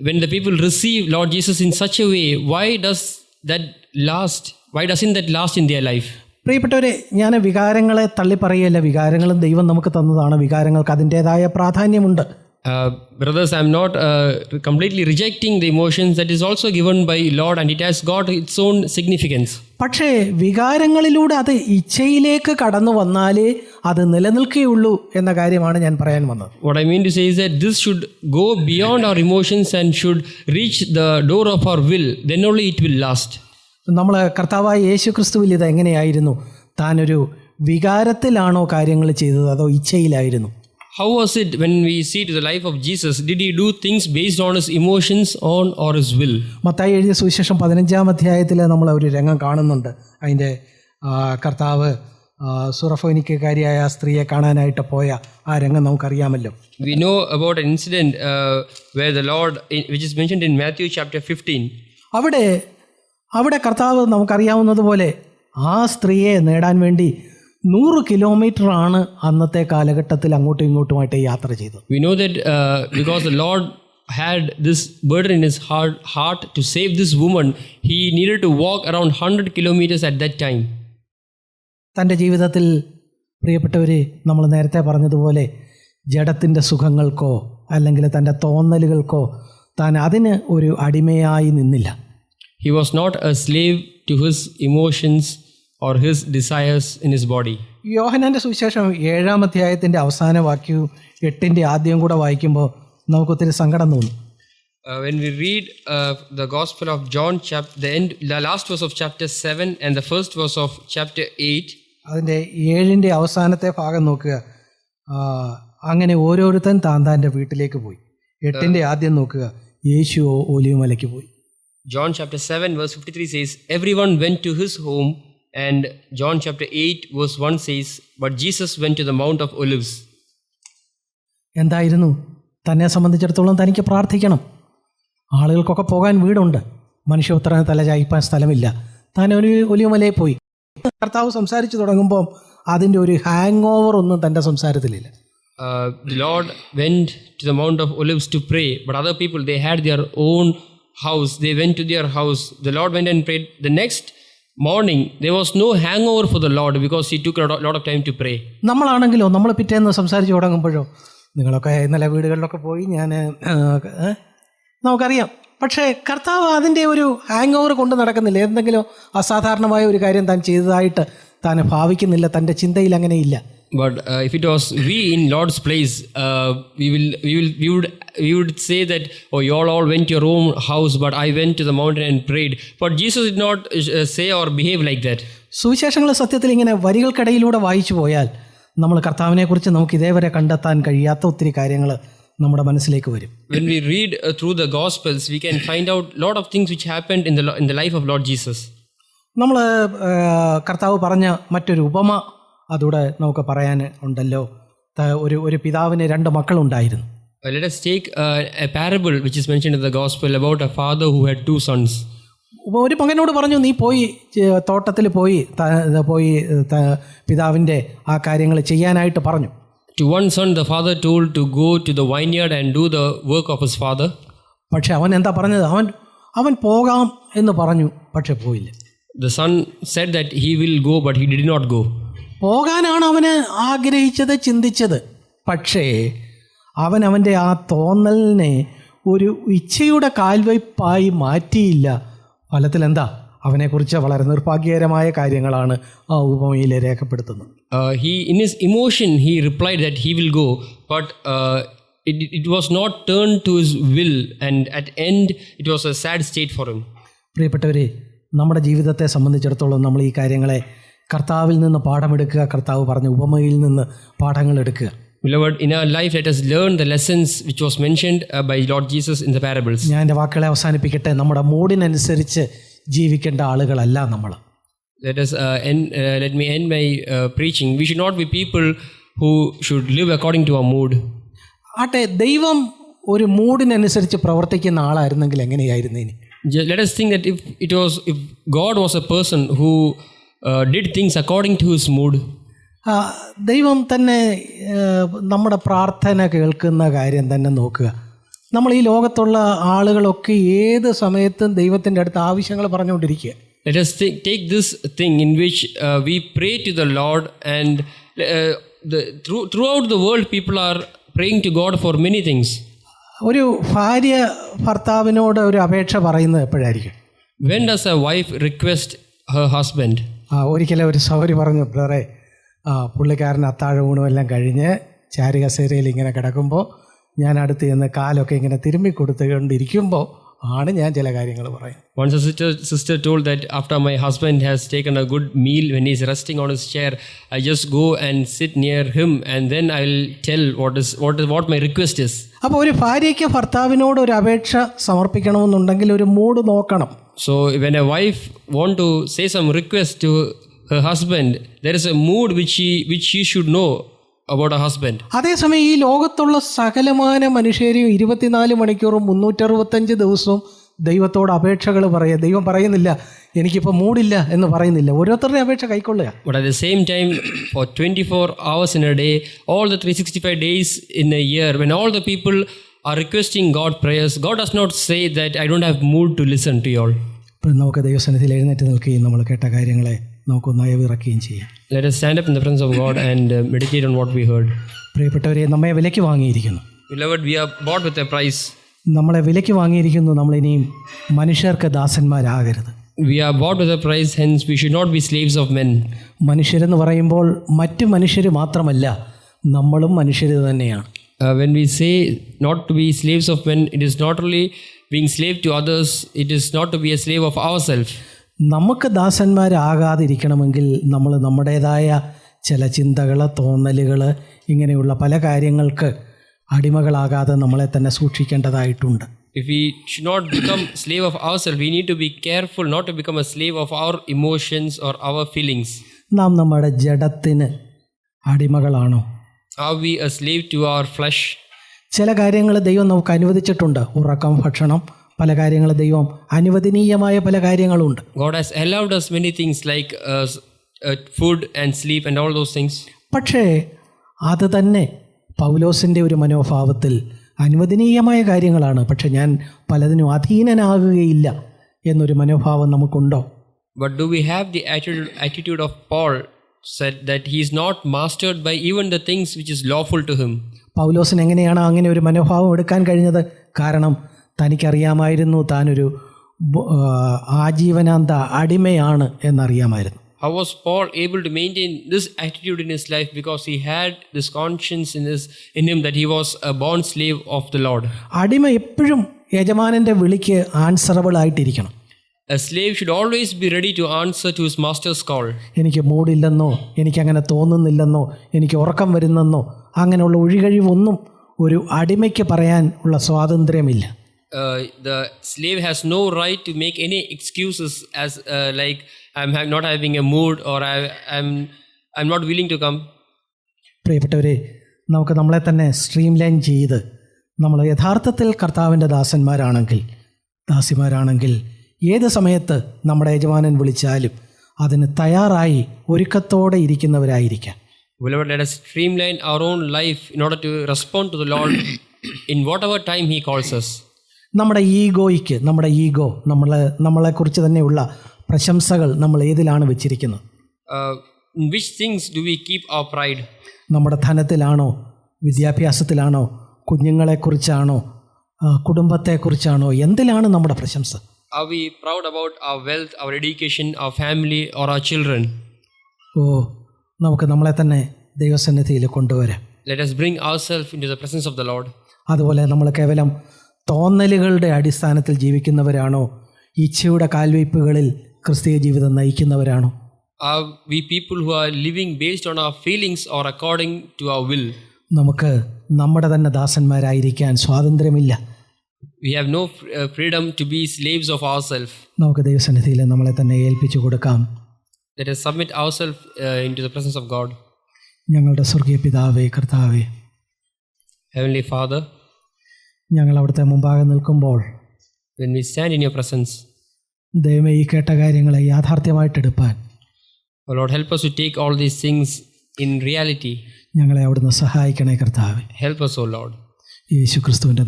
Speaker 2: when the people receive Lord Jesus in such a way, why doesn't that last in their life?
Speaker 1: പ്രിയപ്പെട്ടവരെ, ഞാൻ വികാരങ്ങളെ തള്ളിപ്പറയല്ല. വികാരങ്ങളും ദൈവം നമുക്ക് തന്നതാണ്. വികാരങ്ങൾക്ക് അതിൻ്റേതായ പ്രാധാന്യമുണ്ട്.
Speaker 2: Brothers, I'm not completely rejecting the emotions that is also given by Lord, and it has got its own significance.
Speaker 1: പക്ഷേ വികാരങ്ങളിലൂടെ അത് ഇച്ഛയിലേക്ക് കടന്നു വന്നാലേ അത് നിലനിൽക്കുകയുള്ളൂ എന്ന കാര്യമാണ് ഞാൻ പറയാൻ വന്നത്.
Speaker 2: What I mean to say is that this should go beyond our emotions and should reach the door of our will, then only it will last.
Speaker 1: നമ്മൾ കർത്താവായ യേശു ക്രിസ്തുവിൽ ഇത് എങ്ങനെയായിരുന്നു? താനൊരു വികാരത്തിലാണോ കാര്യങ്ങൾ ചെയ്തത്, അതോ ഇച്ഛയിലായിരുന്നു?
Speaker 2: How was it when we see to the life of Jesus? Did he do things based on his emotions or his will?
Speaker 1: Mathai എഴുതിയ സുവിശേഷം 15-ാം അധ്യായത്തിൽ നമ്മൾ ഒരു രംഗം കാണുന്നുണ്ട്. അതിൻ്റെ കർത്താവ് സുറഫോനിക്കാരിയായ സ്ത്രീയെ കാണാനായിട്ട് പോയ ആ രംഗം നമുക്കറിയാമല്ലോ.
Speaker 2: We know about an incident where the Lord, which is mentioned in Matthew chapter 15.
Speaker 1: അവിടെ കർത്താവ് നമുക്കറിയാവുന്നതുപോലെ ആ സ്ത്രീയെ നേടാൻ വേണ്ടി 100 കിലോമീറ്ററാണ് അന്നത്തെ കാലഘട്ടത്തിൽ അങ്ങോട്ടും ഇങ്ങോട്ടുമായിട്ട് യാത്ര ചെയ്തത്.
Speaker 2: We know that because the Lord had this burden in his heart to save this woman, he needed to walk around 100 kilometers at that time.
Speaker 1: തൻ്റെ ജീവിതത്തിൽ പ്രിയപ്പെട്ടവരെ, നമ്മൾ നേരത്തെ പറഞ്ഞതുപോലെ ജഡത്തിൻ്റെ സുഖങ്ങൾക്കോ അല്ലെങ്കിൽ തൻ്റെ തോന്നലുകൾക്കോ താൻ അതിന് ഒരു അടിമയായി നിന്നില്ല.
Speaker 2: He was not a slave to his emotions or his desires in his body.
Speaker 1: യോഹന്നാൻ്റെ സുവിശേഷം 7-ാം അധ്യായത്തിൻ്റെ അവസാന വാക്യവും 8-ന്റെ ആദ്യം കൂടെ വായിക്കുമ്പോൾ നമുക്കൊത്തിരി സങ്കടം തോന്നും.
Speaker 2: When we read the Gospel of John, the last verse of chapter 7 and the first verse of chapter 8,
Speaker 1: അതിൻ്റെ 7-ന്റെ അവസാനത്തെ ഭാഗം നോക്കുക. അങ്ങനെ ഓരോരുത്തൻ താൻ്റെ വീട്ടിലേക്ക് പോയി. 8-ന്റെ ആദ്യം നോക്കുക, യേശു ഒലിവുമലയ്ക്ക് പോയി.
Speaker 2: John chapter 7 verse 53 says, everyone went to his home, and John chapter 8 verse 1 says, but Jesus went to the Mount of Olives.
Speaker 1: എന്തായിരുന്നു? തന്നെ സംബന്ധിച്ചിടത്തോളം തനിക്ക് പ്രാർത്ഥിക്കണം. ആളുകൾക്കൊക്കെ പോകാൻ വീടുണ്ട്, മനുഷ്യപുത്രനെ തല ചായ്പാൻ സ്ഥലമില്ല. താൻ ഒരു ഒലിവുമലയിൽ പോയി. കർത്താവ് സംസാരിച്ചു തുടങ്ങുമ്പോൾ അതിൻ്റെ ഒരു ഹാങ് ഓവർ ഒന്നും തൻ്റെ സംസാരത്തിലില്ല.
Speaker 2: The Lord went to the Mount of Olives to pray, but other people, they had their own house. They went to their house. The Lord went and prayed. The next morning there was no hangover for the Lord because he took a lot of time to pray.
Speaker 1: നമ്മളാണെങ്കിലോ, നമ്മൾ പിറ്റേന്ന് സംസാരിച്ച് തുടങ്ങുമ്പോഴോ, നിങ്ങളൊക്കെ ഇന്നലെ വീടുകളിലൊക്കെ പോയി ഞാൻ നമുക്കറിയാം. പക്ഷേ കർത്താവ് അതിൻ്റെ ഒരു ഹാങ് ഓവർ കൊണ്ട് നടക്കുന്നില്ല. എന്തെങ്കിലും അസാധാരണമായ ഒരു കാര്യം താൻ ചെയ്തതായിട്ട് താൻ ഭാവിക്കുന്നില്ല. തൻ്റെ ചിന്തയിൽ അങ്ങനെയില്ല.
Speaker 2: But if it was we in Lord's place, we would say that, oh, you all went to your own house, but I went to the mountain and prayed. But Jesus did not say or behave like that.
Speaker 1: സുവിശേഷങ്ങൾ സത്യത്തിൽ ഇങ്ങനെ വരികൾക്കിടയിലൂടെ വായിച്ചു പോയാൽ നമ്മൾ കർത്താവിനെക്കുറിച്ച് നമുക്ക് ഇതേവരെ കണ്ടെത്താൻ കഴിയാത്ത ഒത്തിരി കാര്യങ്ങൾ നമ്മുടെ മനസ്സിലേക്ക് വരും.
Speaker 2: When we read through the Gospels, we can find out a lot of things which happened in the life of Lord Jesus.
Speaker 1: നമ്മൾ കർത്താവ് പറഞ്ഞ മറ്റൊരു ഉപമ അതുകൂടെ നമുക്ക് പറയാൻ ഉണ്ടല്ലോ. ഒരു പിതാവിന് 2 മക്കളുണ്ടായിരുന്നു.
Speaker 2: Let us take a parable which is mentioned in the Gospel about a father who had 2 sons.
Speaker 1: ഒരു മകനോട് പറഞ്ഞു, നീ പോയി തോട്ടത്തിൽ പോയി പിതാവിൻ്റെ ആ കാര്യങ്ങൾ ചെയ്യാനായിട്ട് പറഞ്ഞു.
Speaker 2: To one son the father told to go to the vineyard and do the work of his father.
Speaker 1: പക്ഷെ അവൻ എന്താ പറഞ്ഞത്? അവൻ പോകാം എന്ന് പറഞ്ഞു, പക്ഷെ പോയില്ല.
Speaker 2: The son said that he will go, but he did not go.
Speaker 1: പോകാനാണ് അവന് ആഗ്രഹിച്ചത്, ചിന്തിച്ചത്. പക്ഷേ അവൻ്റെ ആ തോന്നലിനെ ഒരു ഇച്ഛയുടെ കാൽവയ്പായി മാറ്റിയില്ല. ഫലത്തിൽ എന്താ? അവനെക്കുറിച്ച് വളരെ നിർഭാഗ്യകരമായ കാര്യങ്ങളാണ് ആ ഉപമയിൽ രേഖപ്പെടുത്തുന്നത്.
Speaker 2: He, in his emotion, he replied that he will go, but it was not turned to his will, and at end, it was a sad state for him.
Speaker 1: പ്രിയപ്പെട്ടവരെ, നമ്മുടെ ജീവിതത്തെ സംബന്ധിച്ചിടത്തോളം നമ്മൾ ഈ കാര്യങ്ങളെ കർത്താവിൽ നിന്ന് പാഠമെടുക്കുക, കർത്താവ് പറഞ്ഞ ഉപമയിൽ നിന്ന് പാഠങ്ങൾ എടുക്കുക.
Speaker 2: Beloved, in our life, let us learn the lessons which was mentioned by Lord Jesus in the parables.
Speaker 1: ഞാൻ എൻ്റെ വാക്കുകളെ അവസാനിപ്പിക്കട്ടെ. നമ്മുടെ മൂഡിനനുസരിച്ച് ജീവിക്കേണ്ട ആളുകളല്ല നമ്മൾ.
Speaker 2: Let me end my preaching. We should not be people who should live according to our mood.
Speaker 1: ആട്ടെ, ദൈവം ഒരു മൂഡിനനുസരിച്ച് പ്രവർത്തിക്കുന്ന ആളായിരുന്നെങ്കിൽ എങ്ങനെയായിരുന്നു ഇനി?
Speaker 2: Let us think that if God was a person who did things according to his mood.
Speaker 1: ദൈവം തന്നെ നമ്മുടെ പ്രാർത്ഥന കേൾക്കുന്ന കാര്യം തന്നെ നോക്കുക. നമ്മൾ ഈ ലോകത്തുള്ള ആളുകളൊക്കെ ഏത് സമയത്തും ദൈവത്തിൻ്റെ അടുത്ത് ആവശ്യങ്ങൾ പറഞ്ഞുകൊണ്ടിരിക്കുക.
Speaker 2: Let us take this thing in which we pray to the Lord, and throughout the world people are praying to God for many things.
Speaker 1: ഒരു ഭാര്യ ഭർത്താവിനോട് ഒരു അപേക്ഷ പറയുന്നത് എപ്പോഴായിരിക്കും?
Speaker 2: When does a wife request her husband?
Speaker 1: ഒരിക്കലും ഒരു സഹോദരി പറഞ്ഞു, ബ്രദറെ, പുള്ളിക്കാരൻ അത്താഴ ഊണും എല്ലാം കഴിഞ്ഞ് ചാരുകസേരയിൽ ഇങ്ങനെ കിടക്കുമ്പോൾ ഞാൻ അടുത്ത് ചെന്ന് കാലൊക്കെ ഇങ്ങനെ തിരുമ്മി കൊടുത്തുകൊണ്ടിരിക്കുമ്പോൾ ആണ് ഞാൻ ചില കാര്യങ്ങൾ പറയും.
Speaker 2: Once a sister told that after my husband has taken a good meal, when he is resting on his chair, I just go and sit near him, and then I will tell what my request is.
Speaker 1: അപ്പോൾ ഒരു ഭാര്യയ്ക്ക് ഭർത്താവിനോട് ഒരു അപേക്ഷ സമർപ്പിക്കണമെന്നുണ്ടെങ്കിൽ ഒരു മൂഡ് നോക്കണം.
Speaker 2: So when a wife want to say some request to her husband, there is a mood which she should know about a husband.
Speaker 1: അതേസമയം ഈ ലോകത്തുള്ള സകലമാന മനുഷ്യരെയും 24 മണിക്കൂറും 365 ദിവസവും ദൈവത്തോട് അപേക്ഷകൾ പറയുക. ദൈവം പറയുന്നില്ല എനിക്കിപ്പോൾ മൂടില്ല എന്ന് പറയുന്നില്ല. ഓരോരുത്തരുടെ അപേക്ഷ കൈക്കൊള്ളുക.
Speaker 2: But at the same time, for 24 hours in a day, all the 365 days in a year, when all the people are requesting God prayers, God does not say that I don't have mood to listen to you all.
Speaker 1: ഇപ്പോൾ നമുക്ക് ദൈവസന്നിധിയിൽ എഴുന്നേറ്റ് നിൽക്കുകയും നമ്മൾ കേട്ട കാര്യങ്ങളെ നമുക്കൊന്ന് അയവിറക്കുകയും ചെയ്യാം.
Speaker 2: Let us stand up in the presence of God and meditate on what we heard.
Speaker 1: പ്രിയപ്പെട്ടവരെ, നമ്മെ വിലയ്ക്ക് വാങ്ങിയിരിക്കുന്നു.
Speaker 2: Beloved, we are bought with a price.
Speaker 1: നമ്മളെ വിലയ്ക്ക് വാങ്ങിയിരിക്കുന്നു. നമ്മളിനിയും മനുഷ്യർക്ക് ദാസന്മാരാകരുത്.
Speaker 2: We are bought with a price, hence we should not be slaves of men.
Speaker 1: മനുഷ്യരെന്ന് പറയുമ്പോൾ മറ്റ് മനുഷ്യർ മാത്രമല്ല, നമ്മളും മനുഷ്യർ തന്നെയാണ്.
Speaker 2: When we say not to be slaves of men, it is not only being slave to others, it is not to be a slave of ourselves.
Speaker 1: നമുക്ക് ദാസന്മാരാകാതിരിക്കണമെങ്കിൽ നമ്മൾ നമ്മുടേതായ ചില ചിന്തകൾ, തോന്നലുകൾ, ഇങ്ങനെയുള്ള പല കാര്യങ്ങൾക്ക് അടിമകളാകാതെ നമ്മളെ തന്നെ സൂക്ഷിക്കേണ്ടതായിട്ടുണ്ട്.
Speaker 2: If we should not become slave of ourselves, we need to be careful not to become a slave of our emotions or our feelings.
Speaker 1: നാം നമ്മുടെ ജഡത്തിന് അടിമകളാണോ?
Speaker 2: Are we a slave to our flesh?
Speaker 1: ചില കാര്യങ്ങൾ ദൈവം നമുക്ക് അനുവദിച്ചിട്ടുണ്ട്. ഉറക്കം, ഭക്ഷണം, പല കാര്യങ്ങൾ ദൈവം അനുവദനീയമായ പല കാര്യങ്ങളുണ്ട്.
Speaker 2: God has allowed us many things like food and sleep and all those things.
Speaker 1: പക്ഷേ അത് തന്നെ പൗലോസിൻ്റെ ഒരു മനോഭാവത്തിൽ അനുവദനീയമായ കാര്യങ്ങളാണ്, പക്ഷെ ഞാൻ പലതിനും അധീനനാകുകയില്ല എന്നൊരു മനോഭാവം നമുക്കുണ്ടോ?
Speaker 2: But do we have the attitude of Paul said that he is not mastered by even the things which is lawful to him?
Speaker 1: പൗലോസിന് എങ്ങനെയാണ് അങ്ങനെ ഒരു മനോഭാവം എടുക്കാൻ കഴിഞ്ഞത്? കാരണം തനിക്കറിയാമായിരുന്നു താനൊരു ആജീവനാന്ത അടിമയാണ് എന്നറിയാമായിരുന്നു.
Speaker 2: How was Paul able to maintain this attitude in his life? Because he had this conscience in him that he was a born slave of the Lord.
Speaker 1: അടിമ എപ്പോഴും യജമാനൻ്റെ വിളിക്ക് answerable ആയിട്ടിരിക്കണം.
Speaker 2: A slave should always be ready to answer to his master's call.
Speaker 1: എനിക്ക് മൂടില്ലെന്നോ, എനിക്കങ്ങനെ തോന്നുന്നില്ലെന്നോ, എനിക്ക് ഉറക്കം വരുന്നെന്നോ അങ്ങനെയുള്ള ഒഴികഴിവൊന്നും ഒരു അടിമയ്ക്ക് പറയാൻ ഉള്ള സ്വാതന്ത്ര്യമില്ല.
Speaker 2: The slave has no right to make any excuses as like I'm not having a mood or I'm not willing to come.
Speaker 1: പ്രിയപ്പെട്ടവരെ, നമുക്ക് നമ്മളെ തന്നെ സ്ട്രീം ലൈൻ ചെയ്ത് നമ്മൾ യഥാർത്ഥത്തിൽ കർത്താവിൻ്റെ ദാസിമാരാണെങ്കിൽ ഏത് സമയത്ത് നമ്മുടെ യജമാനൻ വിളിച്ചാലും അതിന് തയ്യാറായി ഒരുക്കത്തോടെ ഇരിക്കുന്നവരായിരിക്കാം.
Speaker 2: Beloved, let us streamline our own life in order to respond to the Lord in whatever time He calls us.
Speaker 1: നമ്മുടെ ഈഗോ നമ്മളെക്കുറിച്ച് തന്നെയുള്ള പ്രശംസകൾ നമ്മൾ ഏതിലാണ് വെച്ചിരിക്കുന്നത്?
Speaker 2: In which things do we keep our pride?
Speaker 1: നമ്മുടെ ധനത്തിലാണോ, വിദ്യാഭ്യാസത്തിലാണോ, കുഞ്ഞുങ്ങളെക്കുറിച്ചാണോ, കുടുംബത്തെക്കുറിച്ചാണോ, എന്തിലാണ് നമ്മുടെ പ്രശംസ?
Speaker 2: Are we proud about our wealth, our education, our family, or our children?
Speaker 1: ഓ, നമുക്ക് നമ്മളെ തന്നെ ദൈവസന്നിധിയിൽ കൊണ്ടുവരാം.
Speaker 2: Let us bring ourselves into the presence of the Lord.
Speaker 1: അതുപോലെ നമ്മൾ കേവലം തോന്നലുകളുടെ അടിസ്ഥാനത്തിൽ ജീവിക്കുന്നവരാണോ, ഇച്ഛയുടെ കാൽവയ്പ്പുകളിൽ ക്രിസ്തീയ ജീവിതം നയിക്കുന്നവരാണോ?
Speaker 2: Are we people who are living based on our feelings or according to our will?
Speaker 1: നമുക്ക് നമ്മുടെ തന്നെ ദാസന്മാരായിരിക്കാൻ സ്വാതന്ത്ര്യമില്ല.
Speaker 2: We have no freedom to be slaves of ourselves.
Speaker 1: നമുക്ക് ദൈവസന്നിധിയിൽ നമ്മളെ തന്നെ ഏൽപ്പിച്ചു കൊടുക്കാം.
Speaker 2: Let us submit ourselves into the presence of God.
Speaker 1: ഞങ്ങളുടെ സ്വർഗീയ പിതാവേ, കർത്താവേ,
Speaker 2: Heavenly Father,
Speaker 1: ഞങ്ങൾ അവിടുത്തെ മുമ്പാകെ നിൽക്കുമ്പോൾ
Speaker 2: when we stand in your presence,
Speaker 1: ദൈവമേ ഈ കേട്ട കാര്യങ്ങളെ യാഥാർത്ഥ്യമായിട്ടെടുപ്പാൻ
Speaker 2: oh Lord, help us to take all these things in reality.
Speaker 1: ഞങ്ങളെ അവിടുന്ന് സഹായിക്കണേ കർത്താവേ.
Speaker 2: Help us, oh Lord.
Speaker 1: യേശു ക്രിസ്തുവിൻ്റെ